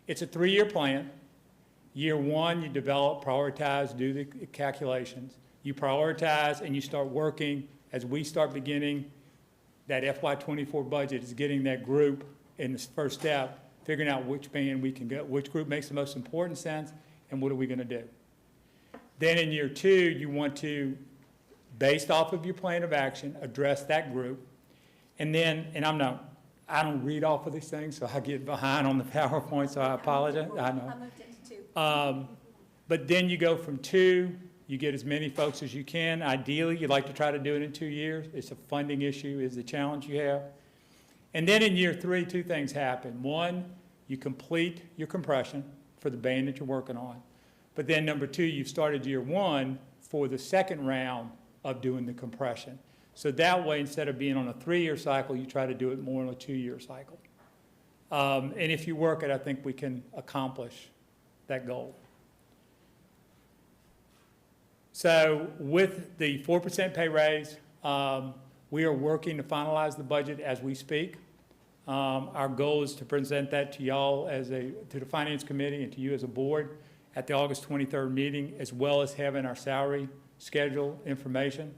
It's a 3-year plan. Year 1, you develop, prioritize, do the calculations. You prioritize and you start working as we start beginning that FY24 budget is getting that group in this first step, figuring out which band we can get, which group makes the most important sense, and what are we going to do. Then in year 2, you want to, based off of your plan of action, address that group. And then, I don't read off of these things, so I get behind on the PowerPoint, so I apologize. I know. I moved it to 2. But then you go from 2, you get as many folks as you can. Ideally, you'd like to try to do it in 2 years. It's a funding issue, is the challenge you have. And then in year 3, 2 things happen. 1, you complete your compression for the band that you're working on. But then number 2, you've started year 1 for the second round of doing the compression. So that way, instead of being on a 3-year cycle, you try to do it more on a 2-year cycle. And if you work it, I think we can accomplish that goal. So with the 4% pay raise, we are working to finalize the budget as we speak. Our goal is to present that to y'all to the Finance Committee and to you as a board at the August 23rd meeting, as well as having our salary schedule information.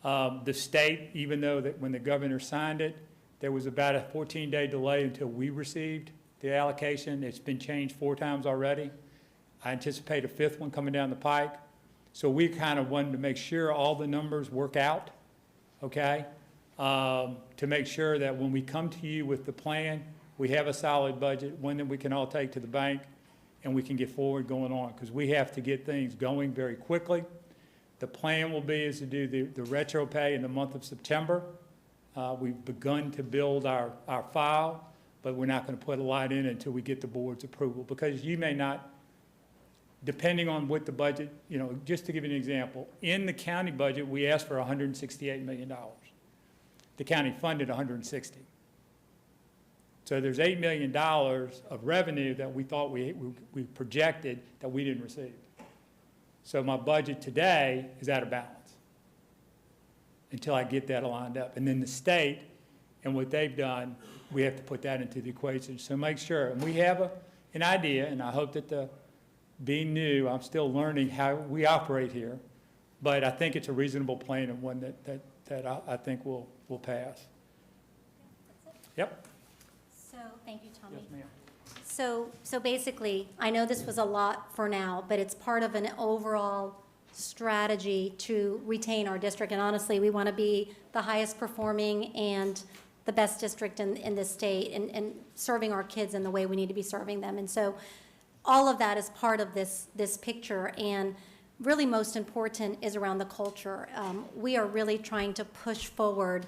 The state, even though that when the governor signed it, there was about a 14-day delay until we received the allocation. It's been changed 4 times already. I anticipate a 5th one coming down the pike. So we kind of wanted to make sure all the numbers work out, okay? To make sure that when we come to you with the plan, we have a solid budget, one that we can all take to the bank, and we can get forward going on, because we have to get things going very quickly. The plan will be is to do the retro pay in the month of September. We've begun to build our file, but we're not going to put a lot in until we get the board's approval, because you may not, depending on what the budget, just to give you an example, in the county budget, we asked for $168 million. The county funded $160. So there's $8 million of revenue that we thought we projected that we didn't receive. So my budget today is out of balance until I get that lined up. And then the state and what they've done, we have to put that into the equation. So make sure, and we have an idea, and I hope that the being new, I'm still learning how we operate here, but I think it's a reasonable plan and one that I think will pass. Yep. So, thank you, Tommy. Yes, ma'am. So basically, I know this was a lot for now, but it's part of an overall strategy to retain our district. And honestly, we want to be the highest performing and the best district in this state and serving our kids in the way we need to be serving them. And so all of that is part of this picture. And really most important is around the culture. We are really trying to push forward,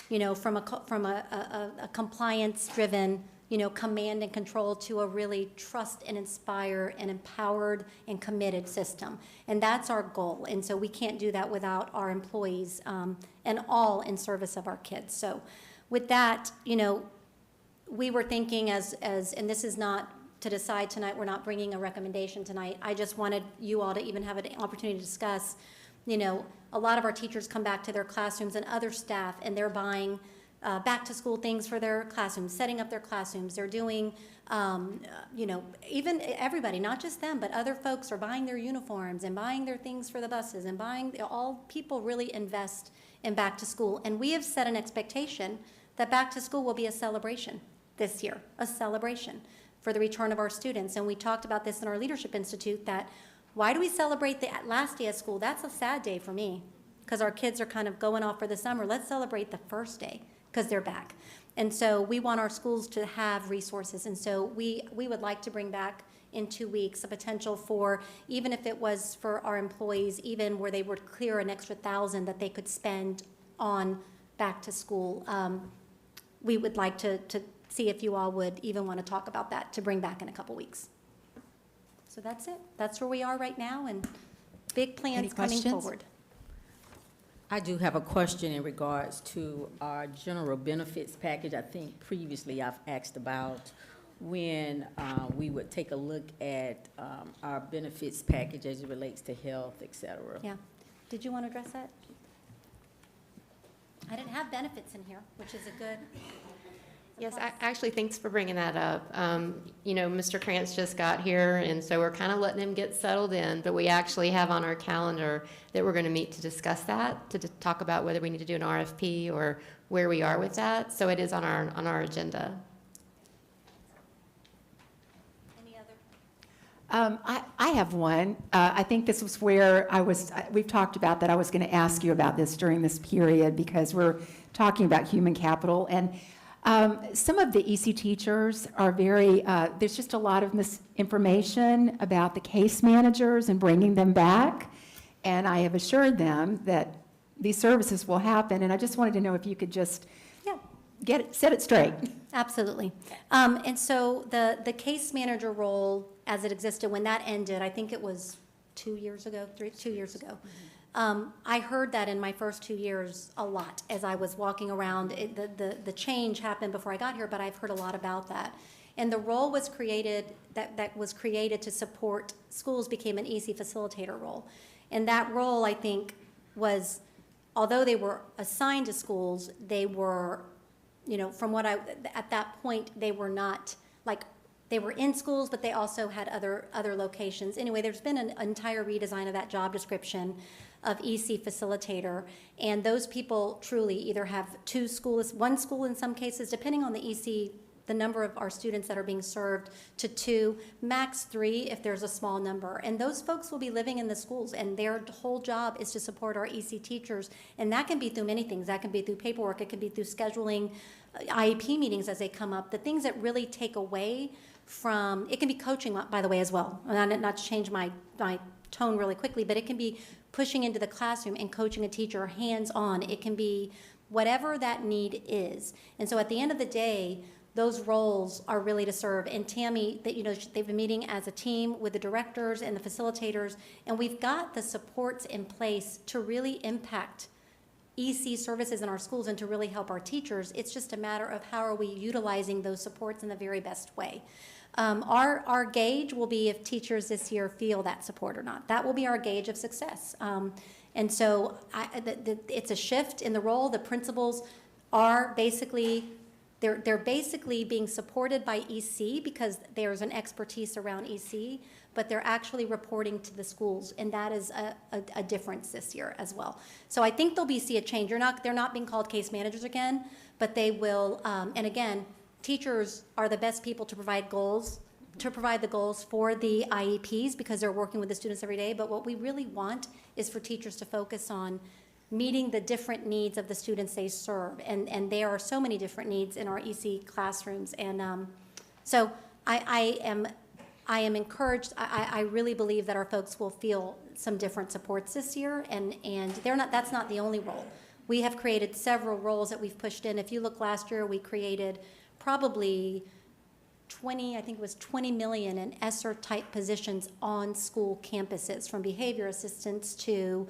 you know, from a compliance-driven, you know, command and control to a really trust and inspire and empowered and committed system. And that's our goal. And so we can't do that without our employees and all in service of our kids. So with that, you know, we were thinking as and this is not to decide tonight, we're not bringing a recommendation tonight. I just wanted you all to even have an opportunity to discuss, you know, a lot of our teachers come back to their classrooms and other staff and they're buying back to school things for their classrooms, setting up their classrooms. They're doing, you know, even everybody, not just them, but other folks are buying their uniforms and buying their things for the buses and buying, all people really invest in back to school. And we have set an expectation that back to school will be a celebration this year, a celebration for the return of our students. And we talked about this in our Leadership Institute, that why do we celebrate the last day of school? That's a sad day for me because our kids are kind of going off for the summer. Let's celebrate the first day because they're back. And so we want our schools to have resources. And so we would like to bring back in 2 weeks a potential for, even if it was for our employees, even where they would clear an extra $1,000 that they could spend on back to school. We would like to see if you all would even want to talk about that to bring back in a couple weeks. So that's it. That's where we are right now, and big plans coming forward. I do have a question in regards to our general benefits package. I think previously I've asked about when we would take a look at our benefits package as it relates to health, et cetera. Yeah. Did you want to address that? I didn't have benefits in here, which is a good. Yes, actually, thanks for bringing that up. You know, Mr. Krantz just got here, and so we're kind of letting him get settled in, but we actually have on our calendar that we're going to meet to discuss that, to talk about whether we need to do an RFP or where we are with that. So it is on our agenda. Any other? I have one. I think this was where we've talked about that. I was going to ask you about this during this period because we're talking about human capital. And some of the EC teachers are there's just a lot of misinformation about the case managers and bringing them back. And I have assured them that these services will happen. And I just wanted to know if you could just set it straight. Absolutely. And so the case manager role as it existed, when that ended, I think it was 2 years ago, 2 years ago. I heard that in my first 2 years a lot as I was walking around. The change happened before I got here, but I've heard a lot about that. And the role was created, that was created to support schools, became an EC facilitator role. And that role, I think, was, although they were assigned to schools, they were, you know, from what at that point, they were not, like, they were in schools, but they also had other locations. Anyway, there's been an entire redesign of that job description of EC facilitator, and those people truly either have one school in some cases, depending on the EC, the number of our students that are being served, to 2, max 3 if there's a small number. And those folks will be living in the schools, and their whole job is to support our EC teachers, and that can be through many things. That can be through paperwork, it can be through scheduling IEP meetings as they come up, the things that really take away from, it can be coaching, by the way, as well. And not to change my tone really quickly, but it can be pushing into the classroom and coaching a teacher hands-on. It can be whatever that need is. And so at the end of the day, those roles are really to serve. And Tammy, that, you know, they've been meeting as a team with the directors and the facilitators, and we've got the supports in place to really impact EC services in our schools and to really help our teachers. It's just a matter of how are we utilizing those supports in the very best way. Our gauge will be if teachers this year feel that support or not. That will be our gauge of success. And so it's a shift in the role. The principals are basically, they're basically being supported by EC because there's an expertise around EC, but they're actually reporting to the schools, and that is a difference this year as well. So I think there'll see a change. They're not being called case managers again, but they will, and again, teachers are the best people to provide the goals for the IEPs because they're working with the students every day, but what we really want is for teachers to focus on meeting the different needs of the students they serve. And there are so many different needs in our EC classrooms. And so I am encouraged. I really believe that our folks will feel some different supports this year. And that's not the only role. We have created several roles that we've pushed in. If you look last year, we created probably 20 million in ESSER-type positions on school campuses, from behavior assistants to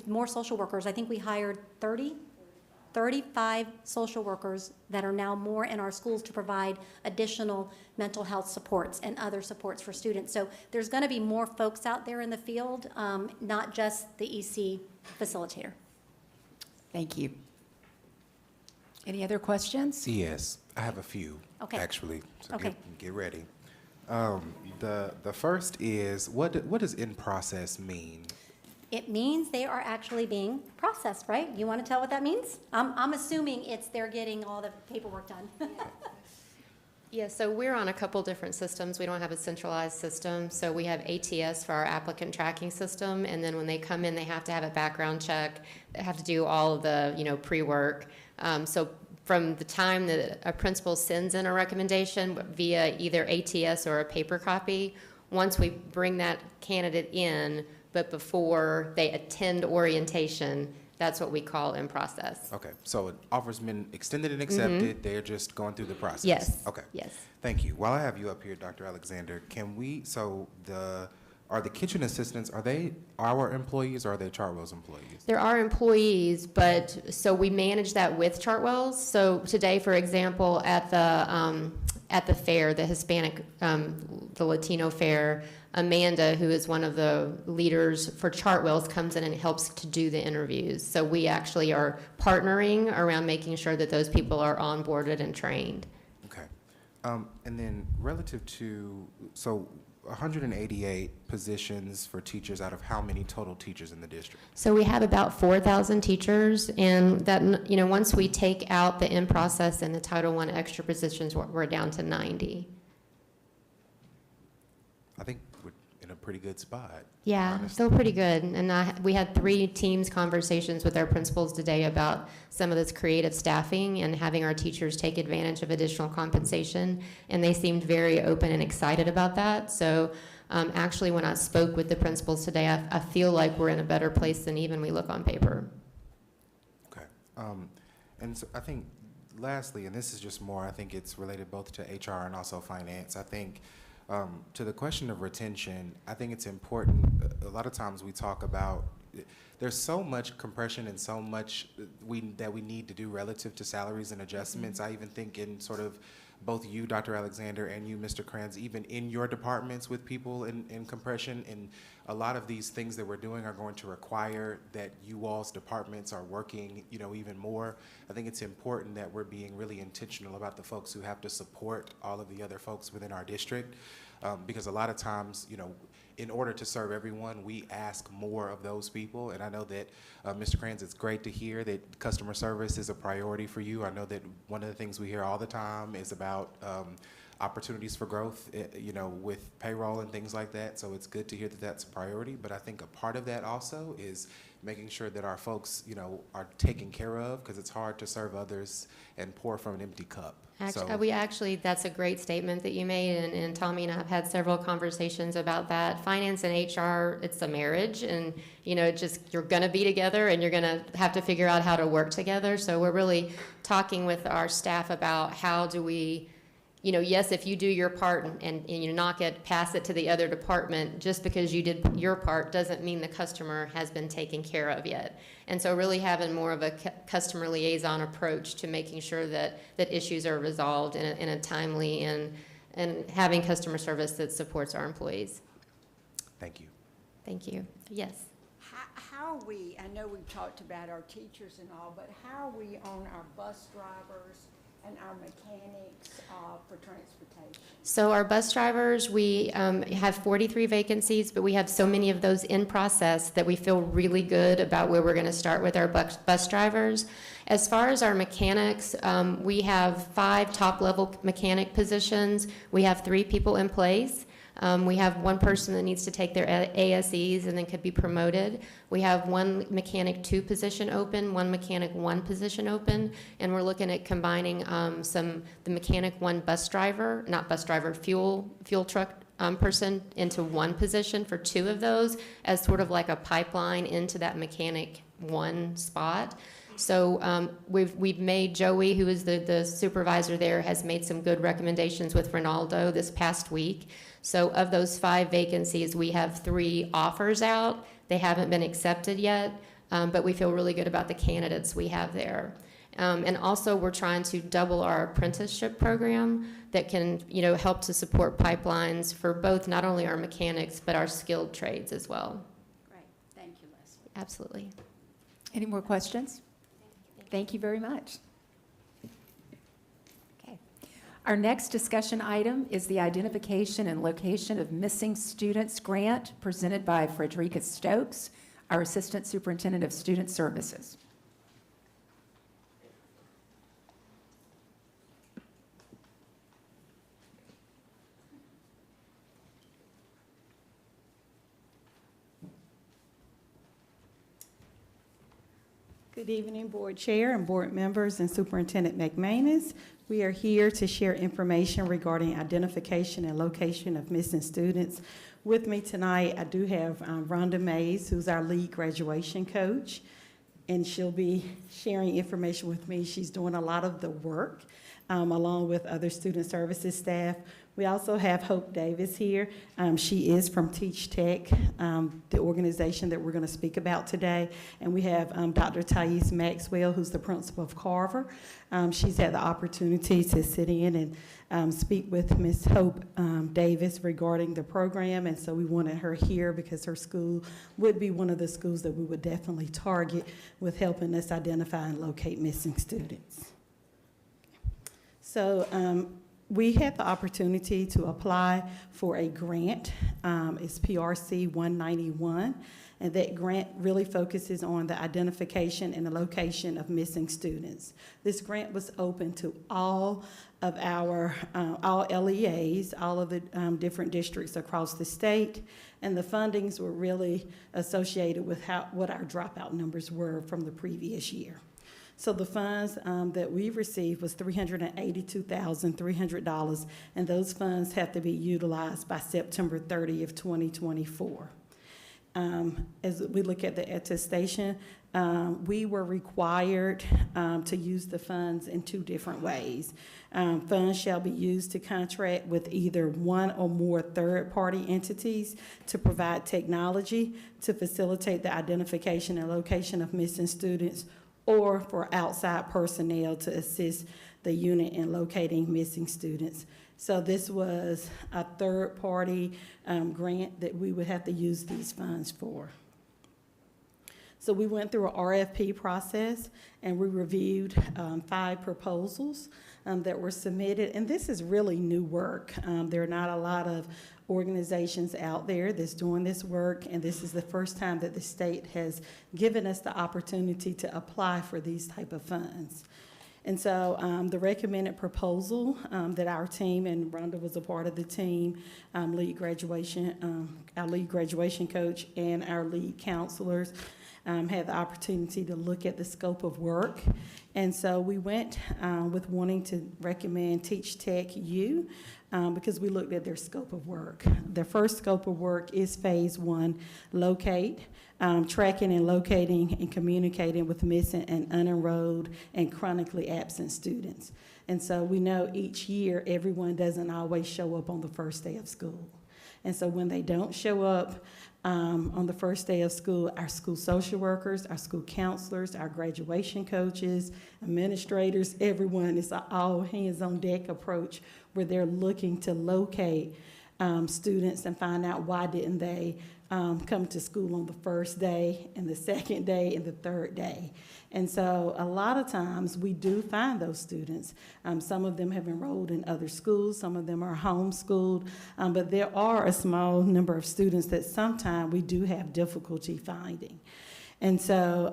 more social workers. I think we hired 35 social workers that are now more in our schools to provide additional mental health supports and other supports for students. So there's going to be more folks out there in the field, not just the EC facilitator. Thank you. Any other questions? Yes, I have a few, Okay. actually. So Okay. get ready. The first is, what does in process mean? It means they are actually being processed, right? You want to tell what that means? I'm assuming they're getting all the paperwork done. Yeah, so we're on a couple different systems. We don't have a centralized system. So we have ATS for our applicant tracking system, and then when they come in, they have to have a background check. They have to do all of the, pre-work. So from the time that a principal sends in a recommendation via either ATS or a paper copy, once we bring that candidate in, but before they attend orientation, that's what we call in process. Okay, so an offer's been extended and accepted, they're just going through the process? Yes. Okay. Yes. Thank you. While I have you up here, Dr. Alexander, are the kitchen assistants, are they our employees or are they Chartwell's employees? There are employees, but so we manage that with Chartwell's. So today, for example, at the fair, the Hispanic, the Latino fair, Amanda, who is one of the leaders for Chartwell's, comes in and helps to do the interviews. So we actually are partnering around making sure that those people are onboarded and trained. Okay. And then relative to, 188 positions for teachers out of how many total teachers in the district? So we have about 4,000 teachers, and that, once we take out the in-process and the Title I extra positions, we're down to 90. I think we're in a pretty good spot. Yeah, honestly. still pretty good. And we had 3 teams conversations with our principals today about some of this creative staffing and having our teachers take advantage of additional compensation. And they seemed very open and excited about that. So actually, when I spoke with the principals today, I feel like we're in a better place than even we look on paper. Okay. And so I think lastly, and this is just more, I think it's related both to HR and also finance. I think to the question of retention, I think it's important. A lot of times we talk about there's so much compression and so much that we need to do relative to salaries and adjustments. I even think in sort of both you, Dr. Alexander, and you, Mr. Kranz, even in your departments with people in compression, and a lot of these things that we're doing are going to require that you all's departments are working, even more. I think it's important that we're being really intentional about the folks who have to support all of the other folks within our district, because a lot of times, in order to serve everyone, we ask more of those people. And I know that, Mr. Kranz, it's great to hear that customer service is a priority for you. I know that one of the things we hear all the time is about opportunities for growth, with payroll and things like that. So it's good to hear that that's a priority. But I think a part of that also is making sure that our folks, are taken care of, because it's hard to serve others and pour from an empty cup. That's a great statement that you made, and Tommy and I have had several conversations about that. Finance and HR, it's a marriage, and you're going to be together, and you're going to have to figure out how to work together. So we're really talking with our staff about how do we, yes, if you do your part and you pass it to the other department, just because you did your part doesn't mean the customer has been taken care of yet. And so really having more of a customer liaison approach to making sure that issues are resolved in a timely and having customer service that supports our employees. Thank you. Thank you. Yes. How are we, I know we've talked about our teachers and all, but how are we on our bus drivers and our mechanics for transportation? So our bus drivers, we have 43 vacancies, but we have so many of those in process that we feel really good about where we're going to start with our bus drivers. As far as our mechanics, we have 5 top-level mechanic positions. We have 3 people in place. We have 1 person that needs to take their ASEs and then could be promoted. We have 1 mechanic 2 position open, 1 mechanic 1 position open, and we're looking at combining the mechanic 1 fuel truck person into 1 position for 2 of those as sort of like a pipeline into that mechanic 1 spot. So we've made Joey, who is the supervisor there, has made some good recommendations with Ronaldo this past week. So of those 5 vacancies, we have 3 offers out. They haven't been accepted yet, but we feel really good about the candidates we have there. And also, we're trying to double our apprenticeship program that can, help to support pipelines for both not only our mechanics, but our skilled trades as well. Great. Thank you, Leslie. Absolutely. Any more questions? Thank you very much. Okay. Our next discussion item is the identification and location of missing students grant presented by Frederica Stokes, our Assistant Superintendent of Student Services. Good evening, Board Chair and Board members and Superintendent McManus. We are here to share information regarding identification and location of missing students. With me tonight, I do have Rhonda Mays, who's our lead graduation coach, and she'll be sharing information with me. She's doing a lot of the work along with other student services staff. We also have Hope Davis here. She is from Teach Tech, the organization that we're going to speak about today. And we have Dr. Thais Maxwell, who's the principal of Carver. She's had the opportunity to sit in and speak with Ms. Hope Davis regarding the program. And so we wanted her here because her school would be one of the schools that we would definitely target with helping us identify and locate missing students. So we had the opportunity to apply for a grant. It's PRC 191, and that grant really focuses on the identification and the location of missing students. This grant was open to all of our, all LEAs, all of the different districts across the state, and the fundings were really associated with what our dropout numbers were from the previous year. So the funds that we received was $382,300, and those funds have to be utilized by September 30th, 2024. As we look at the attestation, we were required to use the funds in 2 different ways. Funds shall be used to contract with either 1 or more third-party entities to provide technology to facilitate the identification and location of missing students, or for outside personnel to assist the unit in locating missing students. So this was a third-party grant that we would have to use these funds for. So we went through an RFP process, and we reviewed 5 proposals that were submitted, and this is really new work. There are not a lot of organizations out there that's doing this work, and this is the first time that the state has given us the opportunity to apply for these type of funds. And so the recommended proposal that our team, and Rhonda was a part of the team, our lead graduation coach and our lead counselors had the opportunity to look at the scope of work. And so we went with wanting to recommend Teach Tech U because we looked at their scope of work. Their first scope of work is phase 1, locate, tracking and locating and communicating with missing and unenrolled and chronically absent students. And so we know each year everyone doesn't always show up on the first day of school. And so when they don't show up on the first day of school, our school social workers, our school counselors, our graduation coaches, administrators, everyone, is an all hands on deck approach where they're looking to locate students and find out why didn't they come to school on the first day and the second day and the third day. And so a lot of times we do find those students. Some of them have enrolled in other schools, some of them are homeschooled, but there are a small number of students that sometimes we do have difficulty finding. And so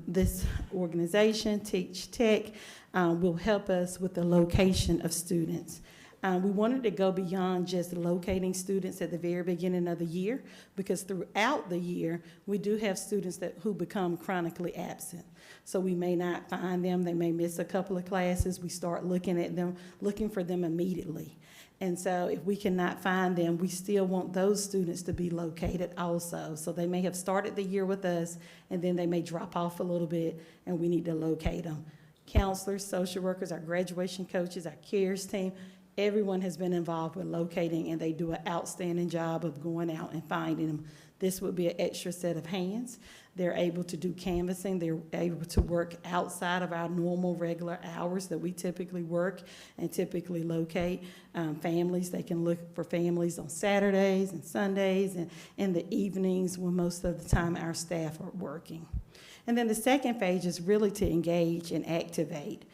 this organization, Teach Tech, will help us with the location of students. We wanted to go beyond just locating students at the very beginning of the year, because throughout the year, we do have students who become chronically absent. So we may not find them, they may miss a couple of classes, we start looking at them, looking for them immediately. And so if we cannot find them, we still want those students to be located also. So they may have started the year with us, and then they may drop off a little bit, and we need to locate them. Counselors, social workers, our graduation coaches, our CARES team, everyone has been involved with locating, and they do an outstanding job of going out and finding them. This would be an extra set of hands. They're able to do canvassing. They're able to work outside of our normal, regular hours that we typically work and typically locate families. They can look for families on Saturdays and Sundays and in the evenings when most of the time our staff are working. And then the second phase is really to engage and activate.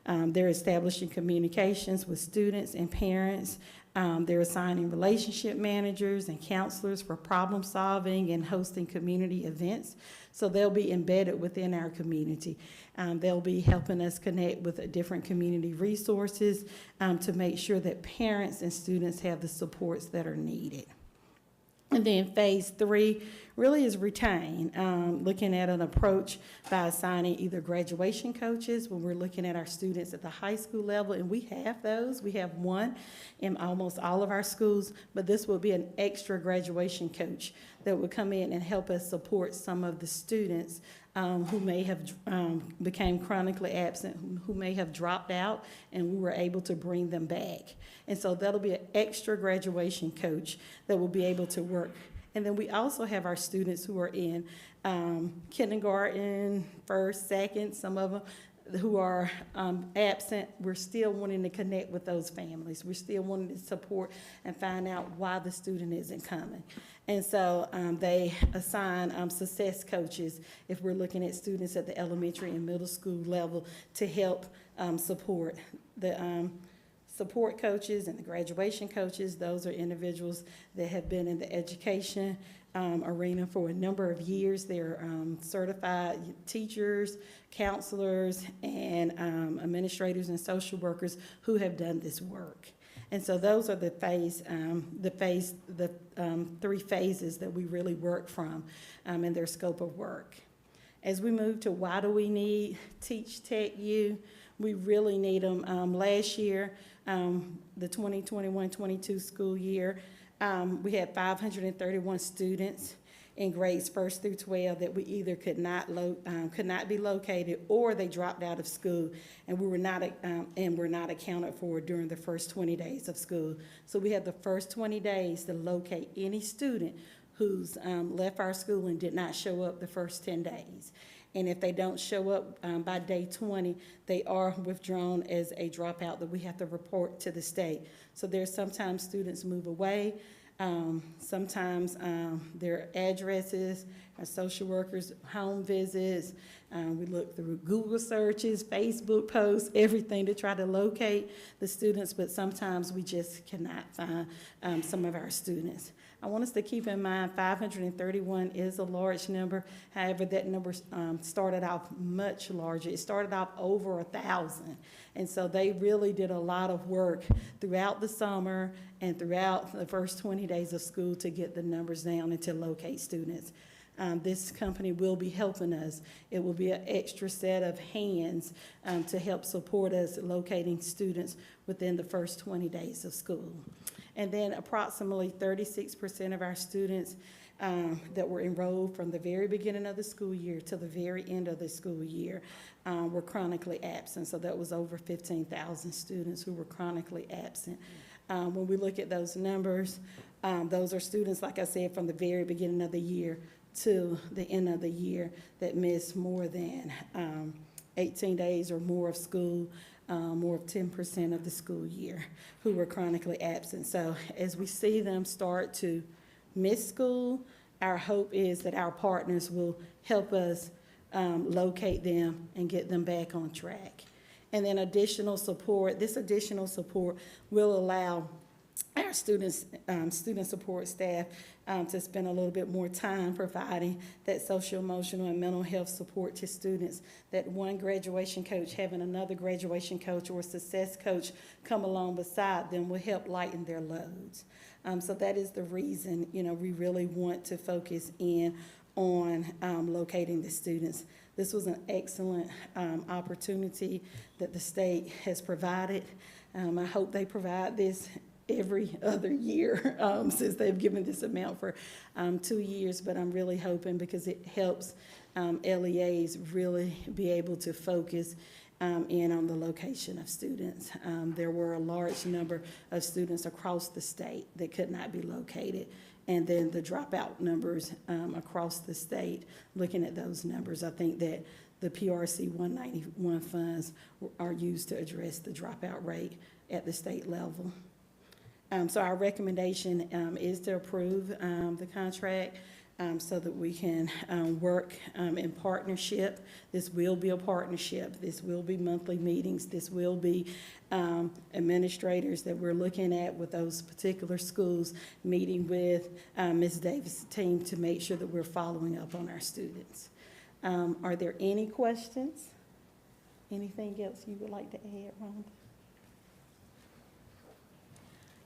They're establishing communications with students and parents. They're assigning relationship managers and counselors for problem solving and hosting community events. So they'll be embedded within our community. They'll be helping us connect with different community resources to make sure that parents and students have the supports that are needed. And then phase 3 really is retain, looking at an approach by assigning either graduation coaches when we're looking at our students at the high school level, and we have those. We have one in almost all of our schools, but this will be an extra graduation coach that will come in and help us support some of the students who may have became chronically absent, who may have dropped out, and we were able to bring them back. And so that'll be an extra graduation coach that will be able to work. And then we also have our students who are in kindergarten, first, second, some of them who are absent. We're still wanting to connect with those families. We're still wanting to support and find out why the student isn't coming. And so they assign success coaches if we're looking at students at the elementary and middle school level to help support. The support coaches and the graduation coaches, those are individuals that have been in the education arena for a number of years. They're certified teachers, counselors, and administrators and social workers who have done this work. And so those are the 3 phases that we really work from in their scope of work. As we move to why do we need Teach Tech U, we really need them. Last year, the 2021-22 school year, we had 531 students in grades 1st through 12 that we either could not be located, or they dropped out of school, and were not accounted for during the first 20 days of school. So we had the first 20 days to locate any student who's left our school and did not show up the first 10 days. And if they don't show up by day 20, they are withdrawn as a dropout that we have to report to the state. So there's sometimes students move away. Sometimes their addresses, our social workers' home visits. We look through Google searches, Facebook posts, everything to try to locate the students, but sometimes we just cannot find some of our students. I want us to keep in mind 531 is a large number. However, that number started off much larger. It started off over 1,000. And so they really did a lot of work throughout the summer and throughout the first 20 days of school to get the numbers down and to locate students. This company will be helping us. It will be an extra set of hands to help support us locating students within the first 20 days of school. And then approximately 36% of our students that were enrolled from the very beginning of the school year to the very end of the school year were chronically absent. So that was over 15,000 students who were chronically absent. When we look at those numbers, those are students, like I said, from the very beginning of the year to the end of the year that missed more than 18 days or more of school, more of 10% of the school year who were chronically absent. So as we see them start to miss school, our hope is that our partners will help us locate them and get them back on track. And then additional support, this additional support will allow our students, student support staff to spend a little bit more time providing that social, emotional, and mental health support to students. That one graduation coach having another graduation coach or success coach come along beside them will help lighten their loads. So that is the reason, we really want to focus in on locating the students. This was an excellent opportunity that the state has provided. I hope they provide this every other year since they've given this amount for 2 years, but I'm really hoping because it helps LEAs really be able to focus in on the location of students. There were a large number of students across the state that could not be located. And then the dropout numbers across the state, looking at those numbers, I think that the PRC 191 funds are used to address the dropout rate at the state level. So our recommendation is to approve the contract so that we can work in partnership. This will be a partnership. This will be monthly meetings. This will be administrators that we're looking at with those particular schools, meeting with Ms. Davis' team to make sure that we're following up on our students. Are there any questions? Anything else you would like to add, Rhonda?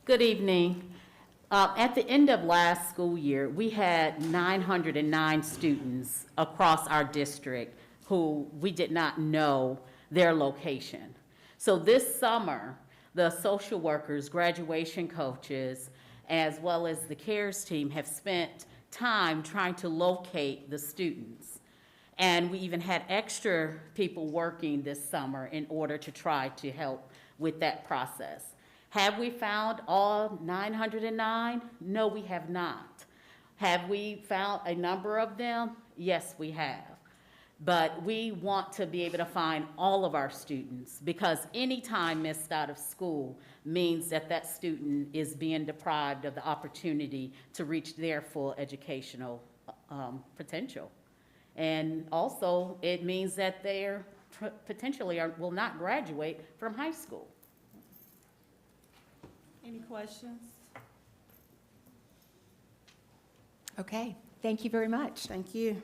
Good evening. At the end of last school year, we had 909 students across our district who we did not know their location. So this summer, the social workers, graduation coaches, as well as the CARES team have spent time trying to locate the students. And we even had extra people working this summer in order to try to help with that process. Have we found all 909? No, we have not. Have we found a number of them? Yes, we have. But we want to be able to find all of our students because any time missed out of school means that that student is being deprived of the opportunity to reach their full educational potential. And also, it means that they potentially will not graduate from high school. Any questions? Okay, thank you very much. Thank you.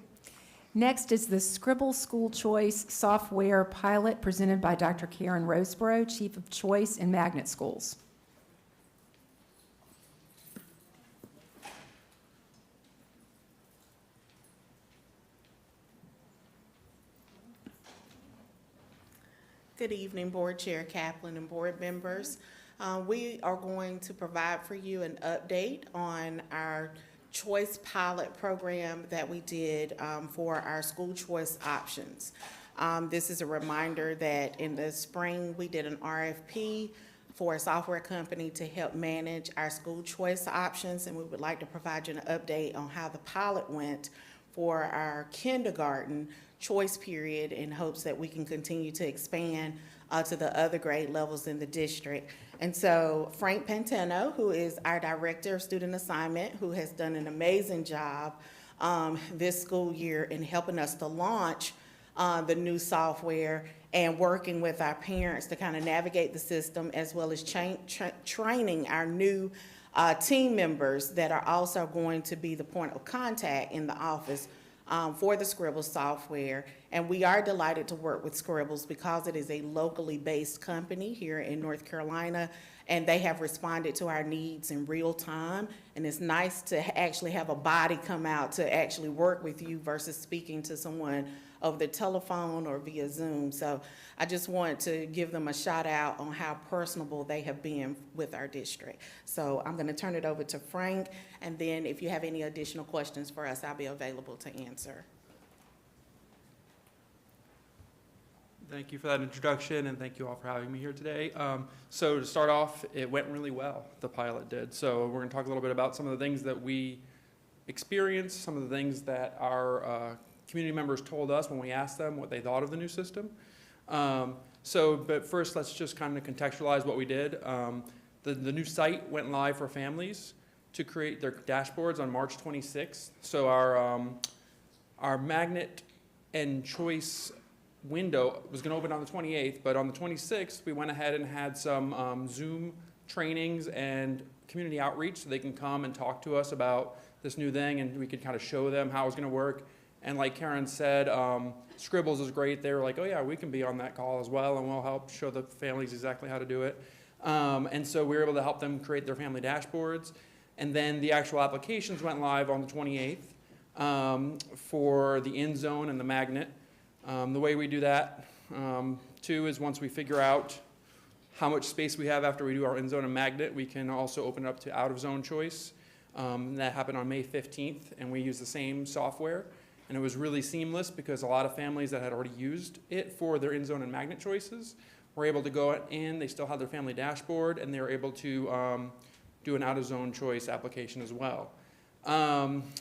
Next is the Scribble School Choice Software Pilot presented by Dr. Karen Roseborough, Chief of Choice in Magnet Schools. Good evening, Board Chair Kaplan and board members. We are going to provide for you an update on our choice pilot program that we did for our school choice options. This is a reminder that in the spring we did an RFP for a software company to help manage our school choice options, and we would like to provide you an update on how the pilot went for our kindergarten choice period in hopes that we can continue to expand to the other grade levels in the district. And so Frank Pantano, who is our Director of Student Assignment, who has done an amazing job this school year in helping us to launch the new software and working with our parents to kind of navigate the system, as well as training our new team members that are also going to be the point of contact in the office for the Scribble software. And we are delighted to work with Scribbles because it is a locally based company here in North Carolina, and they have responded to our needs in real time. And it's nice to actually have a body come out to actually work with you versus speaking to someone over the telephone or via Zoom. So I just want to give them a shout out on how personable they have been with our district. So I'm going to turn it over to Frank, and then if you have any additional questions for us, I'll be available to answer. Thank you for that introduction, and thank you all for having me here today. So to start off, it went really well, the pilot did. So we're going to talk a little bit about some of the things that we experienced, some of the things that our community members told us when we asked them what they thought of the new system. But first, let's just kind of contextualize what we did. The new site went live for families to create their dashboards on March 26th. So our magnet and choice window was going to open on the 28th, but on the 26th, we went ahead and had some Zoom trainings and community outreach so they can come and talk to us about this new thing, and we could kind of show them how it's going to work. And like Karen said, Scribbles is great. They were like, oh yeah, we can be on that call as well, and we'll help show the families exactly how to do it. And so we were able to help them create their family dashboards. And then the actual applications went live on the 28th for the end zone and the magnet. The way we do that, too, is once we figure out how much space we have after we do our end zone and magnet, we can also open it up to out of zone choice. That happened on May 15th, and we use the same software. And it was really seamless because a lot of families that had already used it for their end zone and magnet choices were able to go in, they still had their family dashboard, and they were able to do an out of zone choice application as well.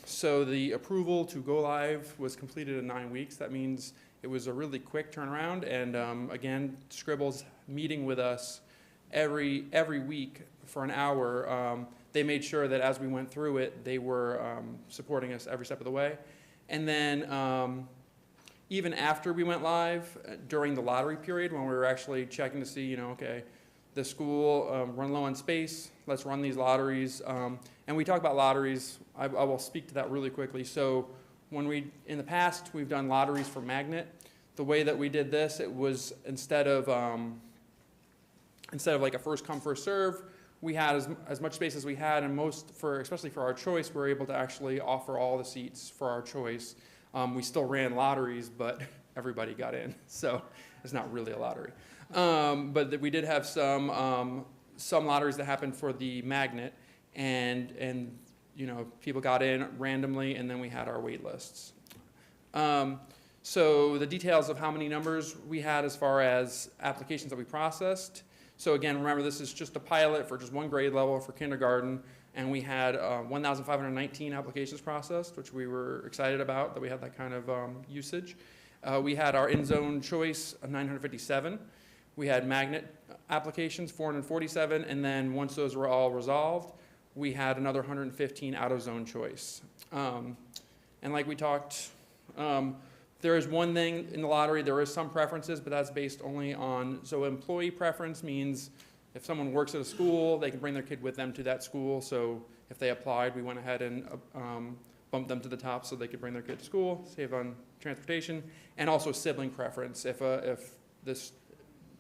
So the approval to go live was completed in 9 weeks. That means it was a really quick turnaround, and again, Scribbles meeting with us every week for an hour. They made sure that as we went through it, they were supporting us every step of the way. And then even after we went live, during the lottery period, when we were actually checking to see, you know, okay, the school run low on space, let's run these lotteries. And we talk about lotteries. I will speak to that really quickly. So when in the past, we've done lotteries for magnet. The way that we did this, it was instead of like a first come, first serve, we had as much space as we had, and especially for our choice, we were able to actually offer all the seats for our choice. We still ran lotteries, but everybody got in, so it's not really a lottery. But we did have some lotteries that happened for the magnet, and you know, people got in randomly, and then we had our wait lists. So the details of how many numbers we had as far as applications that we processed. So again, remember, this is just a pilot for just one grade level for kindergarten, and we had 1,519 applications processed, which we were excited about, that we had that kind of usage. We had our end zone choice of 957. We had magnet applications, 447, and then once those were all resolved, we had another 115 out of zone choice. And like we talked, there is one thing in the lottery, there is some preferences, but that's based only on, so employee preference means if someone works at a school, they can bring their kid with them to that school. So if they applied, we went ahead and bumped them to the top so they could bring their kid to school, save on transportation, and also sibling preference. If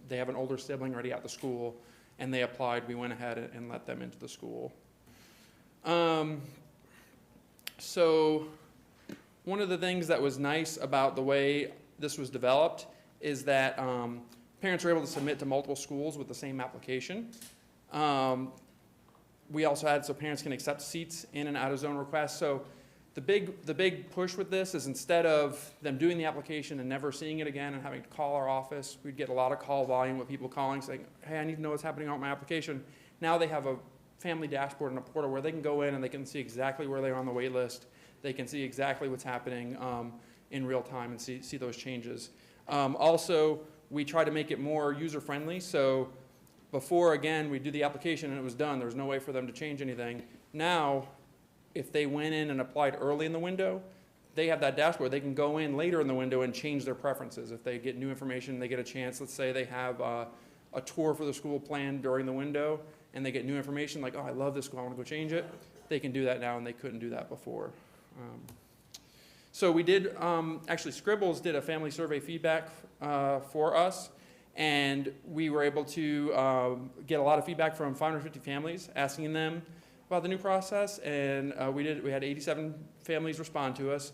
they have an older sibling already at the school and they applied, we went ahead and let them into the school. So one of the things that was nice about the way this was developed is that parents were able to submit to multiple schools with the same application. We also had so parents can accept seats in and out of zone requests. So the big push with this is instead of them doing the application and never seeing it again and having to call our office, we'd get a lot of call volume with people calling saying, hey, I need to know what's happening on my application. Now they have a family dashboard and a portal where they can go in and they can see exactly where they are on the wait list. They can see exactly what's happening in real time and see those changes. Also, we try to make it more user-friendly. So before, again, we do the application and it was done. There was no way for them to change anything. Now, if they went in and applied early in the window, they have that dashboard. They can go in later in the window and change their preferences. If they get new information, they get a chance. Let's say they have a tour for the school planned during the window, and they get new information like, oh, I love this school, I want to go change it. They can do that now, and they couldn't do that before. So we did, actually Scribbles did a family survey feedback for us, and we were able to get a lot of feedback from 550 families asking them about the new process, and we had 87 families respond to us.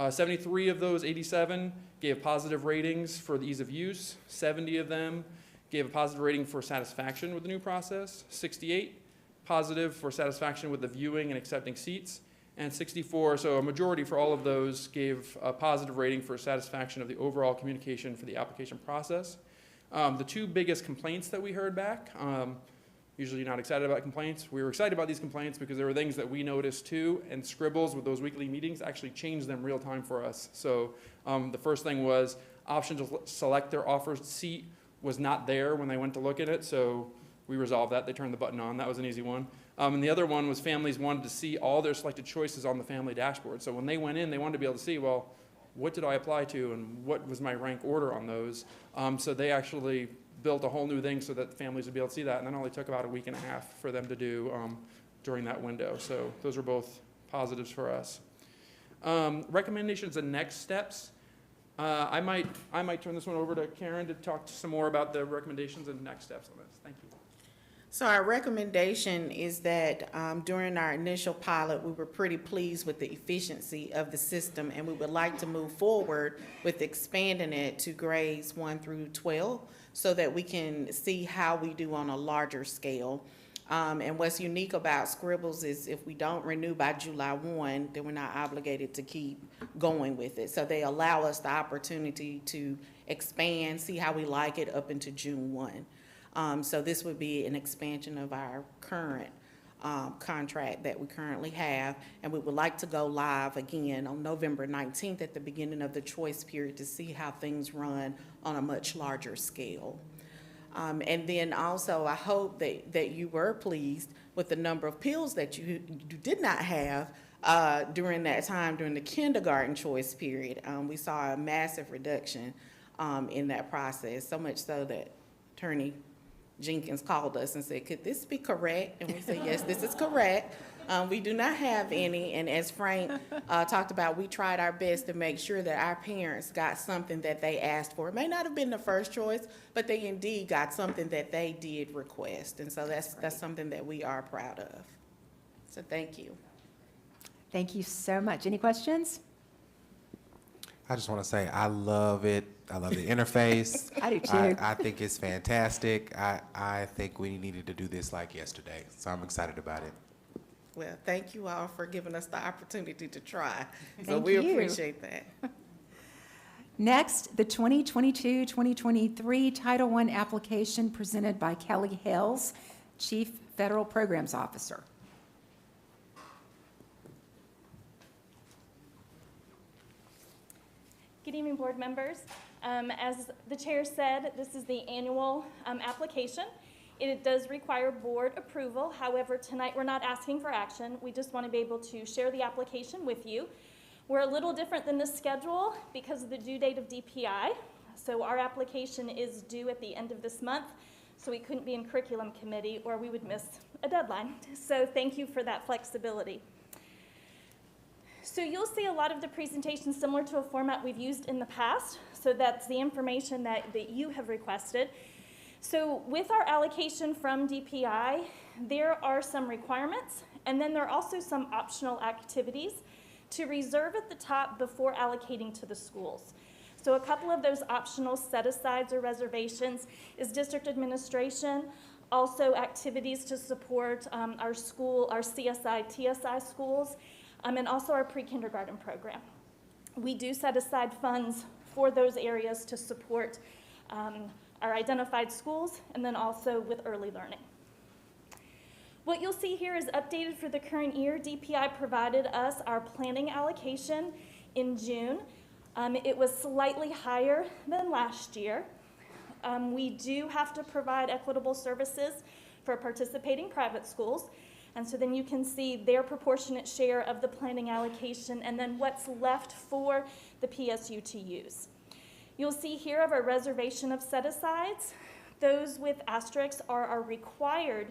73 of those 87 gave positive ratings for the ease of use. 70 of them gave a positive rating for satisfaction with the new process. 68 positive for satisfaction with the viewing and accepting seats. And 64, so a majority for all of those, gave a positive rating for satisfaction of the overall communication for the application process. The two biggest complaints that we heard back, usually you're not excited about complaints. We were excited about these complaints because there were things that we noticed too, and Scribbles with those weekly meetings actually changed them real time for us. So the first thing was option to select their offered seat was not there when they went to look at it, so we resolved that. They turned the button on. That was an easy one. And the other one was families wanted to see all their selected choices on the family dashboard. So when they went in, they wanted to be able to see, well, what did I apply to and what was my rank order on those? So they actually built a whole new thing so that families would be able to see that. And that only took about a week and a half for them to do during that window. So those are both positives for us. Recommendations and next steps. I might turn this one over to Karen to talk some more about the recommendations and next steps on this. Thank you. So our recommendation is that during our initial pilot, we were pretty pleased with the efficiency of the system, and we would like to move forward with expanding it to grades 1 through 12 so that we can see how we do on a larger scale. And what's unique about Scribbles is if we don't renew by July 1, then we're not obligated to keep going with it. So they allow us the opportunity to expand, see how we like it up into June 1. So this would be an expansion of our current contract that we currently have, and we would like to go live again on November 19th at the beginning of the choice period to see how things run on a much larger scale. And then also, I hope that you were pleased with the number of pills that you did not have during that time, during the kindergarten choice period. We saw a massive reduction in that process, so much so that Attorney Jenkins called us and said, could this be correct? And we said, yes, this is correct. We do not have any, and as Frank talked about, we tried our best to make sure that our parents got something that they asked for. It may not have been the first choice, but they indeed got something that they did request, and so that's something that we are proud of. So thank you. Thank you so much. Any questions? I just want to say I love it. I love the interface. I do too. I think it's fantastic. I think we needed to do this like yesterday, so I'm excited about it. Well, thank you all for giving us the opportunity to try. So Thank we you. appreciate that. Next, the 2022-2023 Title I application presented by Kelly Hales, Chief Federal Programs Officer. Good evening, board members. As the chair said, this is the annual application. It does require board approval. However, tonight we're not asking for action. We just want to be able to share the application with you. We're a little different than the schedule because of the due date of DPI. So our application is due at the end of this month, so we couldn't be in curriculum committee or we would miss a deadline. So thank you for that flexibility. So you'll see a lot of the presentations similar to a format we've used in the past. So that's the information that you have requested. So with our allocation from DPI, there are some requirements, and then there are also some optional activities to reserve at the top before allocating to the schools. So a couple of those optional set-asides or reservations is district administration, also activities to support our CSI, TSI schools, and also our pre-kindergarten program. We do set aside funds for those areas to support our identified schools, and then also with early learning. What you'll see here is updated for the current year. DPI provided us our planning allocation in June. It was slightly higher than last year. We do have to provide equitable services for participating private schools, and so then you can see their proportionate share of the planning allocation and then what's left for the PSU to use. You'll see here of our reservation of set-asides. Those with asterisks are our required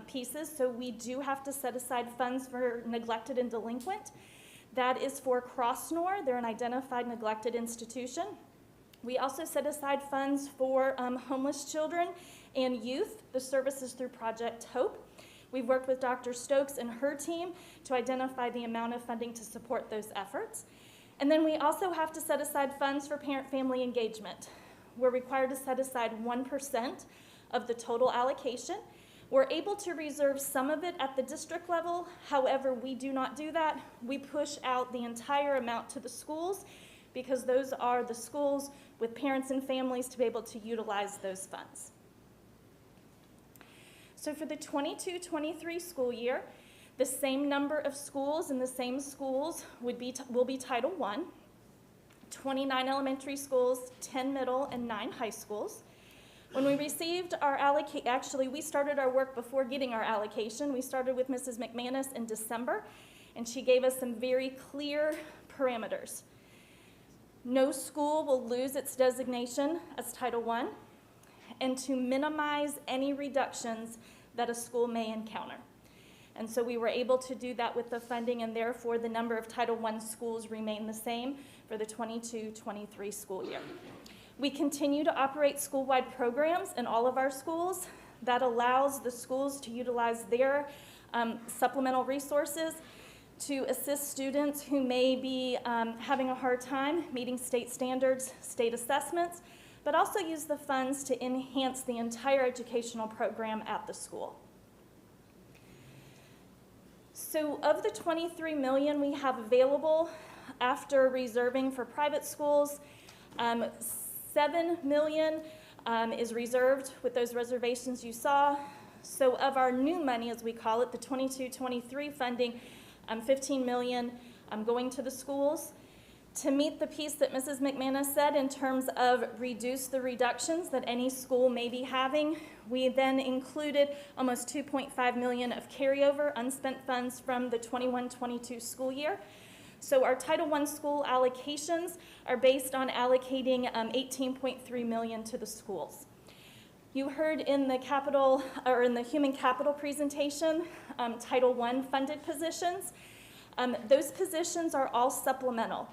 pieces, so we do have to set aside funds for neglected and delinquent. That is for Crossnor. They're an identified neglected institution. We also set aside funds for homeless children and youth. The services through Project Hope. We've worked with Dr. Stokes and her team to identify the amount of funding to support those efforts. And then we also have to set aside funds for parent-family engagement. We're required to set aside 1% of the total allocation. We're able to reserve some of it at the district level. However, we do not do that. We push out the entire amount to the schools because those are the schools with parents and families to be able to utilize those funds. So for the 22-23 school year, the same number of schools in the same schools will be Title I, 29 elementary schools, 10 middle, and 9 high schools. When we received our actually, we started our work before getting our allocation. We started with Mrs. McManus in December, and she gave us some very clear parameters. No school will lose its designation as Title I, and to minimize any reductions that a school may encounter. And so we were able to do that with the funding, and therefore the number of Title I schools remain the same for the 22-23 school year. We continue to operate school-wide programs in all of our schools that allows the schools to utilize their supplemental resources to assist students who may be having a hard time meeting state standards, state assessments, but also use the funds to enhance the entire educational program at the school. So of the $23 million we have available after reserving for private schools, $7 million is reserved with those reservations you saw. So of our new money, as we call it, the 22-23 funding, $15 million going to the schools. To meet the piece that Mrs. McManus said in terms of reduce the reductions that any school may be having, we then included almost $2.5 million of carryover unspent funds from the 21-22 school year. So our Title I school allocations are based on allocating $18.3 million to the schools. You heard in the capital, or in the human capital presentation, Title I funded positions. Those positions are all supplemental.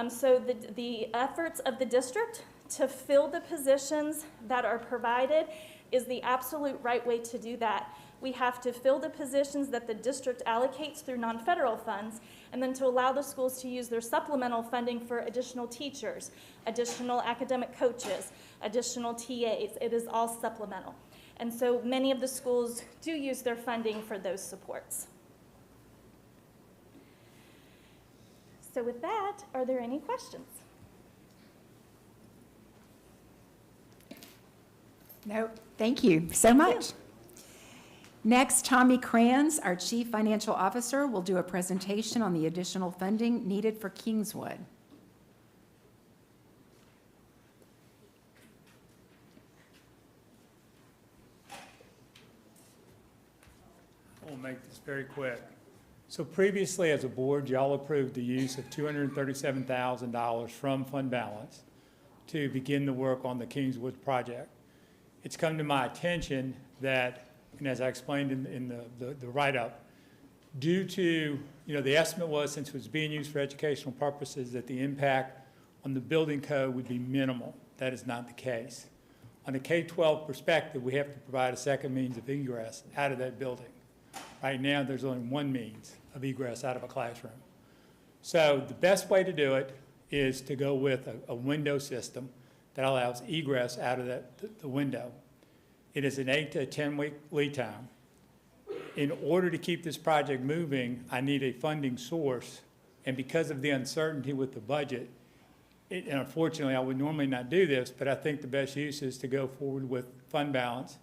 So the efforts of the district to fill the positions that are provided is the absolute right way to do that. We have to fill the positions that the district allocates through non-federal funds, and then to allow the schools to use their supplemental funding for additional teachers, additional academic coaches, additional TAs. It is all supplemental. And so many of the schools do use their funding for those supports. So with that, are there any questions? No, thank you so much. Next, Tommy Kranz, our Chief Financial Officer, will do a presentation on the additional funding needed for Kingswood. I'll make this very quick. So previously, as a board, y'all approved the use of $237,000 from fund balance to begin the work on the Kingswood project. It's come to my attention that, and as I explained in the write-up, due to, the estimate was, since it was being used for educational purposes, that the impact on the building code would be minimal. That is not the case. On a K-12 perspective, we have to provide a second means of egress out of that building. Right now, there's only one means of egress out of a classroom. So the best way to do it is to go with a window system that allows egress out of the window. It is an 8 to 10 week lead time. In order to keep this project moving, I need a funding source, and because of the uncertainty with the budget, and unfortunately I would normally not do this, but I think the best use is to go forward with fund balance,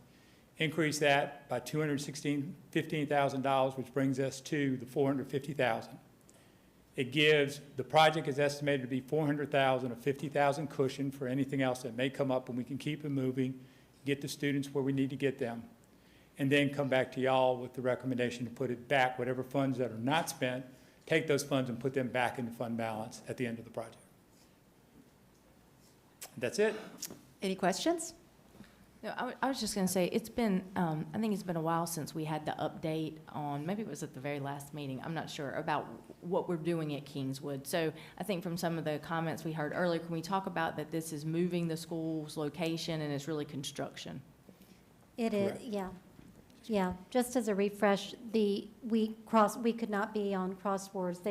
increase that by $215,000, which brings us to the $450,000. It gives, the project is estimated to be $400,000, a $50,000 cushion for anything else that may come up, and we can keep it moving, get the students where we need to get them, and then come back to y'all with the recommendation to put it back, whatever funds that are not spent, take those funds and put them back into fund balance at the end of the project. That's it. Any questions? No, I was just going to say, it's been, I think it's been a while since we had the update on, maybe it was at the very last meeting, I'm not sure, about what we're doing at Kingswood. So I think from some of the comments we heard earlier, can we talk about that this is moving the school's location and it's really construction? It is, yeah. Yeah, just as a refresh, we could not be on Cross North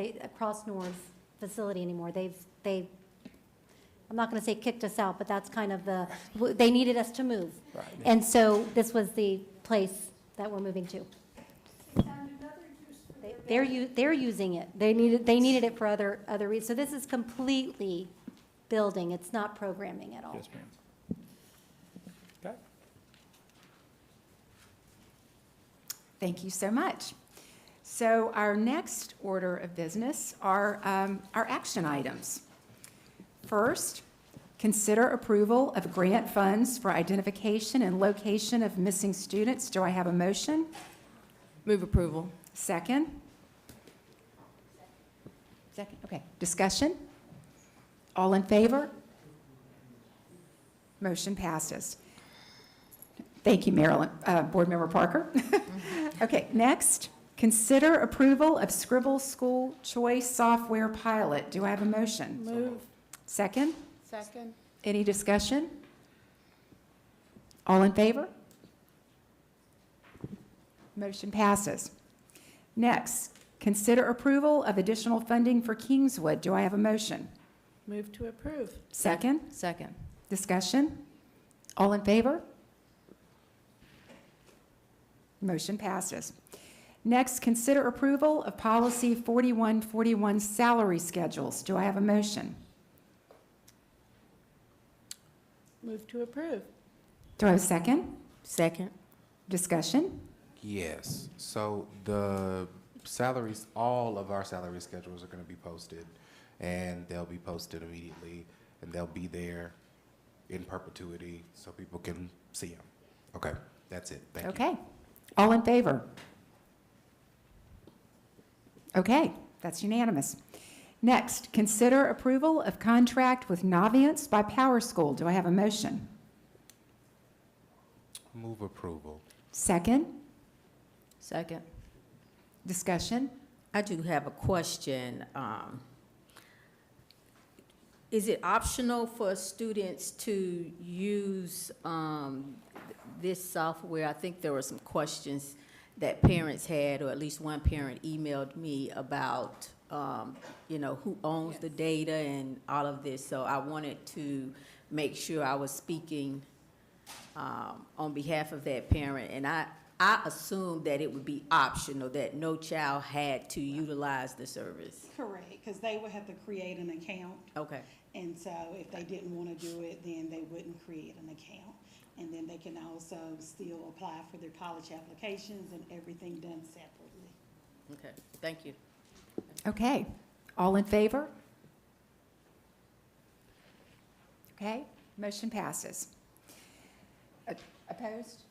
facility anymore. They've I'm not going to say kicked us out, but that's kind of they needed us to move. Right. And so this was the place that we're moving to. They're using it. They needed it for other reasons. So this is completely building. It's not programming at all. Yes, ma'am. Okay. Thank you so much. So our next order of business are our action items. First, consider approval of grant funds for identification and location of missing students. Do I have a motion? Move approval. Second? Second, okay. Discussion? All in favor? Motion passes. Thank you, Marilyn, Board Member Parker. Okay, next, consider approval of Scribble School Choice Software Pilot. Do I have a motion? Move. Second? Second. Any discussion? All in favor? Motion passes. Next, consider approval of additional funding for Kingswood. Do I have a motion? Move to approve. Second? Second. Discussion? All in favor? Motion passes. Next, consider approval of policy 4141 salary schedules. Do I have a motion? Move to approve. Do I have a second? Second. Discussion? Yes, so the salaries, all of our salary schedules are gonna be posted, and they'll be posted immediately, and they'll be there in perpetuity, so people can see them. Okay, that's it, thank you. Okay. All in favor? Okay, that's unanimous. Next, consider approval of contract with Naviance by Power School. Do I have a motion? Move approval. Second? Second. Discussion? I do have a question. Is it optional for students to use this software? I think there were some questions that parents had, or at least one parent emailed me about, who owns the data and all of this. So I wanted to make sure I was speaking on behalf of that parent. And I assumed that it would be optional, that no child had to utilize the service. Correct, because they would have to create an account. Okay. And so if they didn't want to do it, then they wouldn't create an account. And then they can also still apply for their college applications and everything done separately. Okay, thank you. Okay. All in favor? Okay, motion passes. Opposed?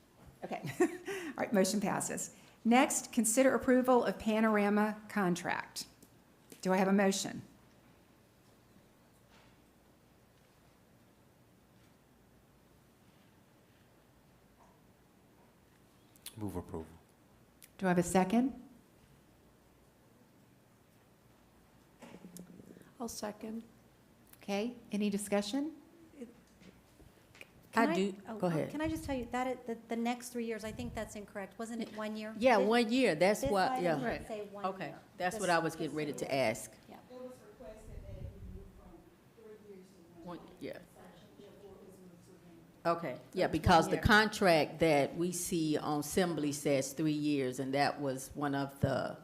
Okay. All right, motion passes. Next, consider approval of Panorama contract. Do I have a motion? Move approval. Do I have a second? I'll second. Okay, any discussion? Can Go ahead. Can I just tell you, the next 3 years, I think that's incorrect. Wasn't it 1 year? Yeah, This- 1 year, that's this what, item yeah. should say 1 Okay, year. that's This- what I was getting ready to ask. Yeah. It was requested that it be moved from 3 years to 1 year. Yeah. Therefore, it was moved to 1 year. Okay, yeah, because the contract that we see on Assembly says 3 years, and that was one of the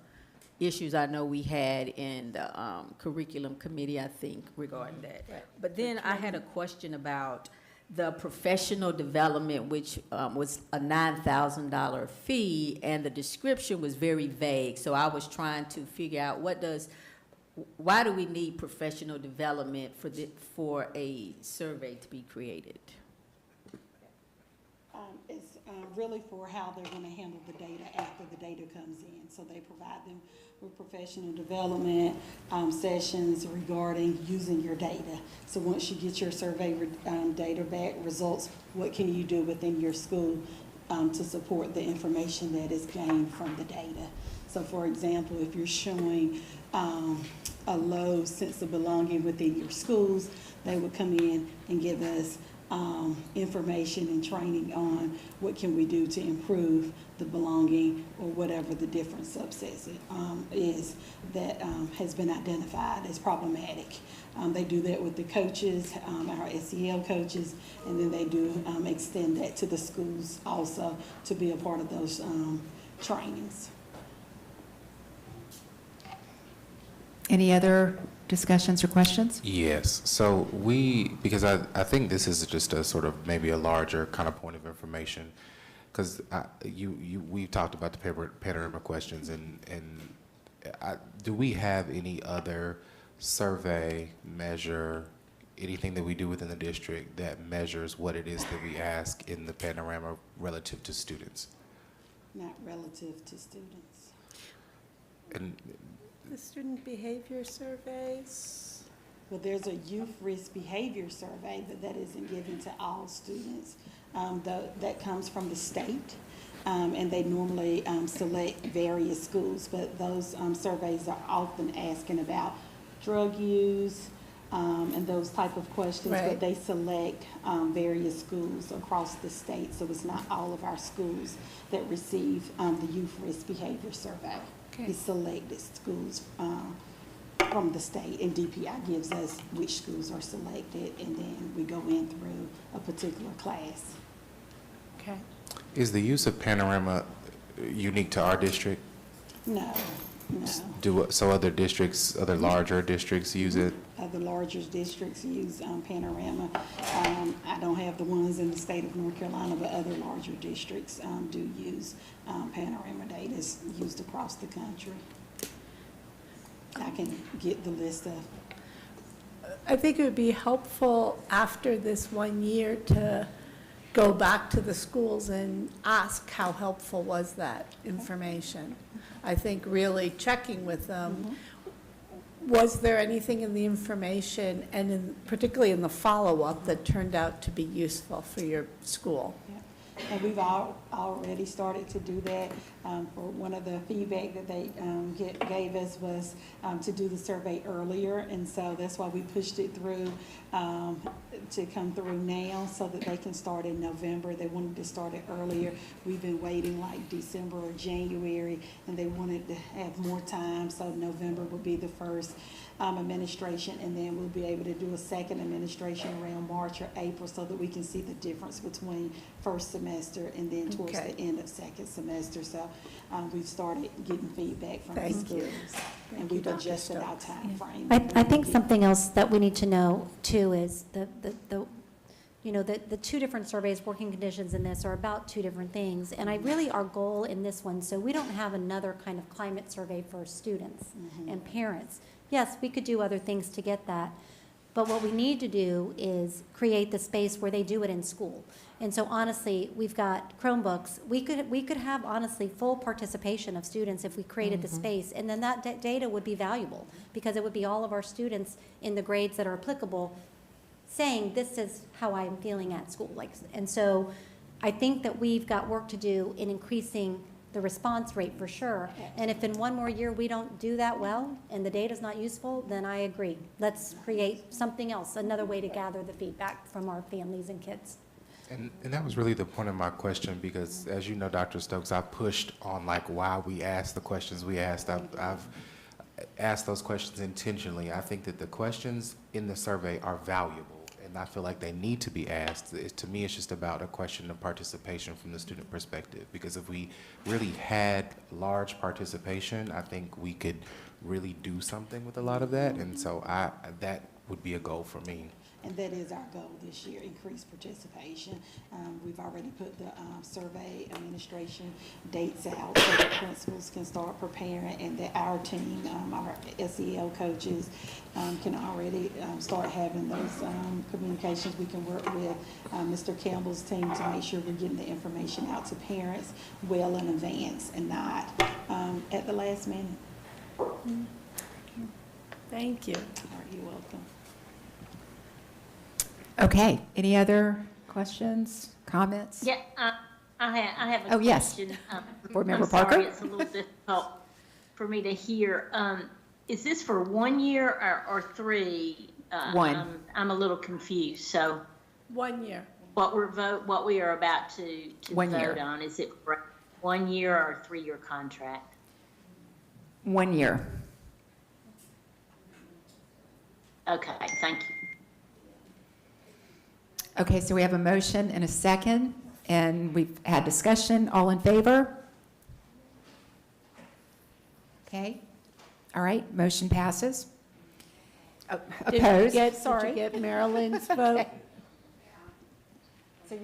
issues I know we had in the curriculum committee, I think, regarding that. But then I had a question about the professional development, which was a $9,000 fee, and the description was very vague. So I was trying to figure out why do we need professional development for a survey to be created? It's really for how they're going to handle the data after the data comes in. So they provide them with professional development sessions regarding using your data. So once you get your survey data back, results, what can you do within your school to support the information that is gained from the data? So for example, if you're showing a low sense of belonging within your schools, they would come in and give us information and training on what can we do to improve the belonging or whatever the different subsets is that has been identified as problematic. They do that with the coaches, our SEL coaches, and then they do extend that to the schools also to be a part of those trainings. Any other discussions or questions? Yes, so because I think this is just a sort of maybe a larger kind of point of information, because we've talked about the panorama questions, and do we have any other survey, measure, anything that we do within the district that measures what it is that we ask in the panorama relative to students. Not relative to students. And The student behavior surveys. Well, there's a youth risk behavior survey, but that isn't given to all students. That comes from the state, and they normally select various schools, but those surveys are often asking about drug use and those type of questions, Right. but they select various schools across the state, so it's not all of our schools that receive the youth risk behavior survey. Okay. We selected schools from the state, and DPI gives us which schools are selected, and then we go in through a particular class. Okay. is the use of panorama unique to our district? No, So other districts, other larger districts use it? other larger districts use Panorama. I don't have the ones in the state of North Carolina, but other larger districts do use Panorama data. It's used across the country. I can get the list of. I think it would be helpful after this 1 year to go back to the schools and ask how helpful was that information. I think really checking with them, was there anything in the information and particularly in the follow-up that turned out to be useful for your school? And we've already started to do that. For one of the feedback that they gave us was to do the survey earlier, and so that's why we pushed it through to come through now so that they can start in November. They wanted to start it earlier. We've been waiting like December or January, and they wanted to have more time, so November will be the first administration, and then we'll be able to do a second administration around March or April so that we can see the difference between first semester and then towards Okay. the end of second semester. So we've started getting feedback from the Thank schools, you. and Thank we've you, Dr. adjusted our Stokes. time frame. I think something else that we need to know too is the two different surveys, working conditions in this are about two different things. And our goal in this one, so we don't have another kind of climate survey for students and parents. Yes, we could do other things to get that. But what we need to do is create the space where they do it in school. And so honestly, we've got Chromebooks. We could have honestly full participation of students if we created the space. And then that data would be valuable because it would be all of our students in the grades that are applicable saying, this is how I am feeling at school. And so I think that we've got work to do in increasing the response rate for sure. And if in one more year we don't do that well and the data's not useful, then I agree. Let's create something else, another way to gather the feedback from our families and kids. And that was really the point of my question, because as you know, Dr. Stokes, I pushed on why we asked the questions we asked. I've asked those questions intentionally. I think that the questions in the survey are valuable, and I feel like they need to be asked. To me, it's just about a question of participation from the student perspective, because if we really had large participation, I think we could really do something with a lot of that, and so that would be a goal for me. And that is our goal this year, increase participation. We've already put the survey administration dates out so that principals can start preparing, and that our team, our SEL coaches, can already start having those communications. We can work with Mr. Campbell's team to make sure we're getting the information out to parents well in advance and not at the last minute. Thank you. All right, you're welcome. Okay, any other questions, comments? Yeah, I have a Oh, yes. question. Board Member I'm sorry, Parker? it's a little difficult for me to hear. Is this for 1 year or 3? One. I'm a little confused, so 1 year. what we are about to 1 vote year. on, is it for 1 year or a 3-year contract? 1 year. Okay, thank you. Okay, so we have a motion and a second, and we've had discussion. All in favor? Okay, all right, motion passes. Did Opposed? you get Marilyn's vote? So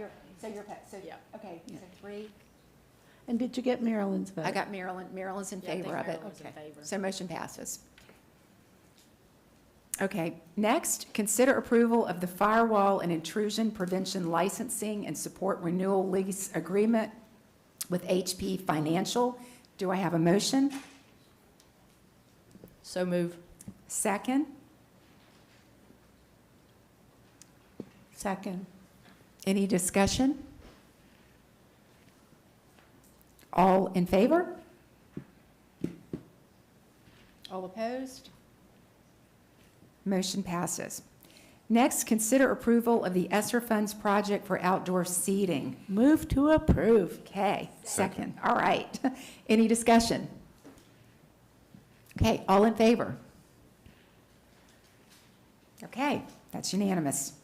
okay, so 3. And did you get Marilyn's vote? I got Maryland's in Yeah, I think favor of it. Maryland's in favor. So motion passes. Okay, next, consider approval of the firewall and intrusion prevention licensing and support renewal lease agreement with HP Financial. Do I have a motion? So move. Second? Second. Any discussion? All in favor? All opposed? Motion passes. Next, consider approval of the ESSER funds project for outdoor seating. Move to approve. Okay, second. All right. Any discussion? Okay, all in favor? Okay, that's unanimous.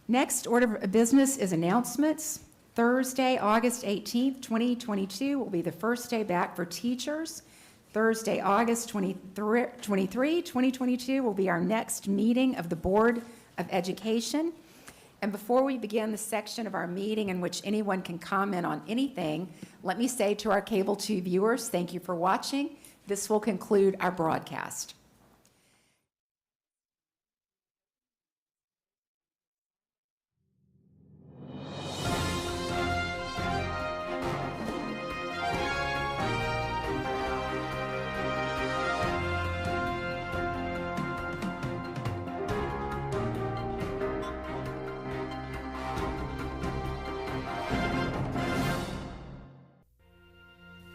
Next order of business is announcements. Thursday, August 18th, 2022 will be the first day back for teachers. Thursday, August 23, 2022 will be our next meeting of the Board of Education. And before we begin the section of our meeting in which anyone can comment on anything, let me say to our Cable 2 viewers, thank you for watching. This will conclude our broadcast.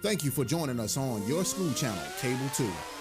Thank you for joining us on your school channel, Cable 2.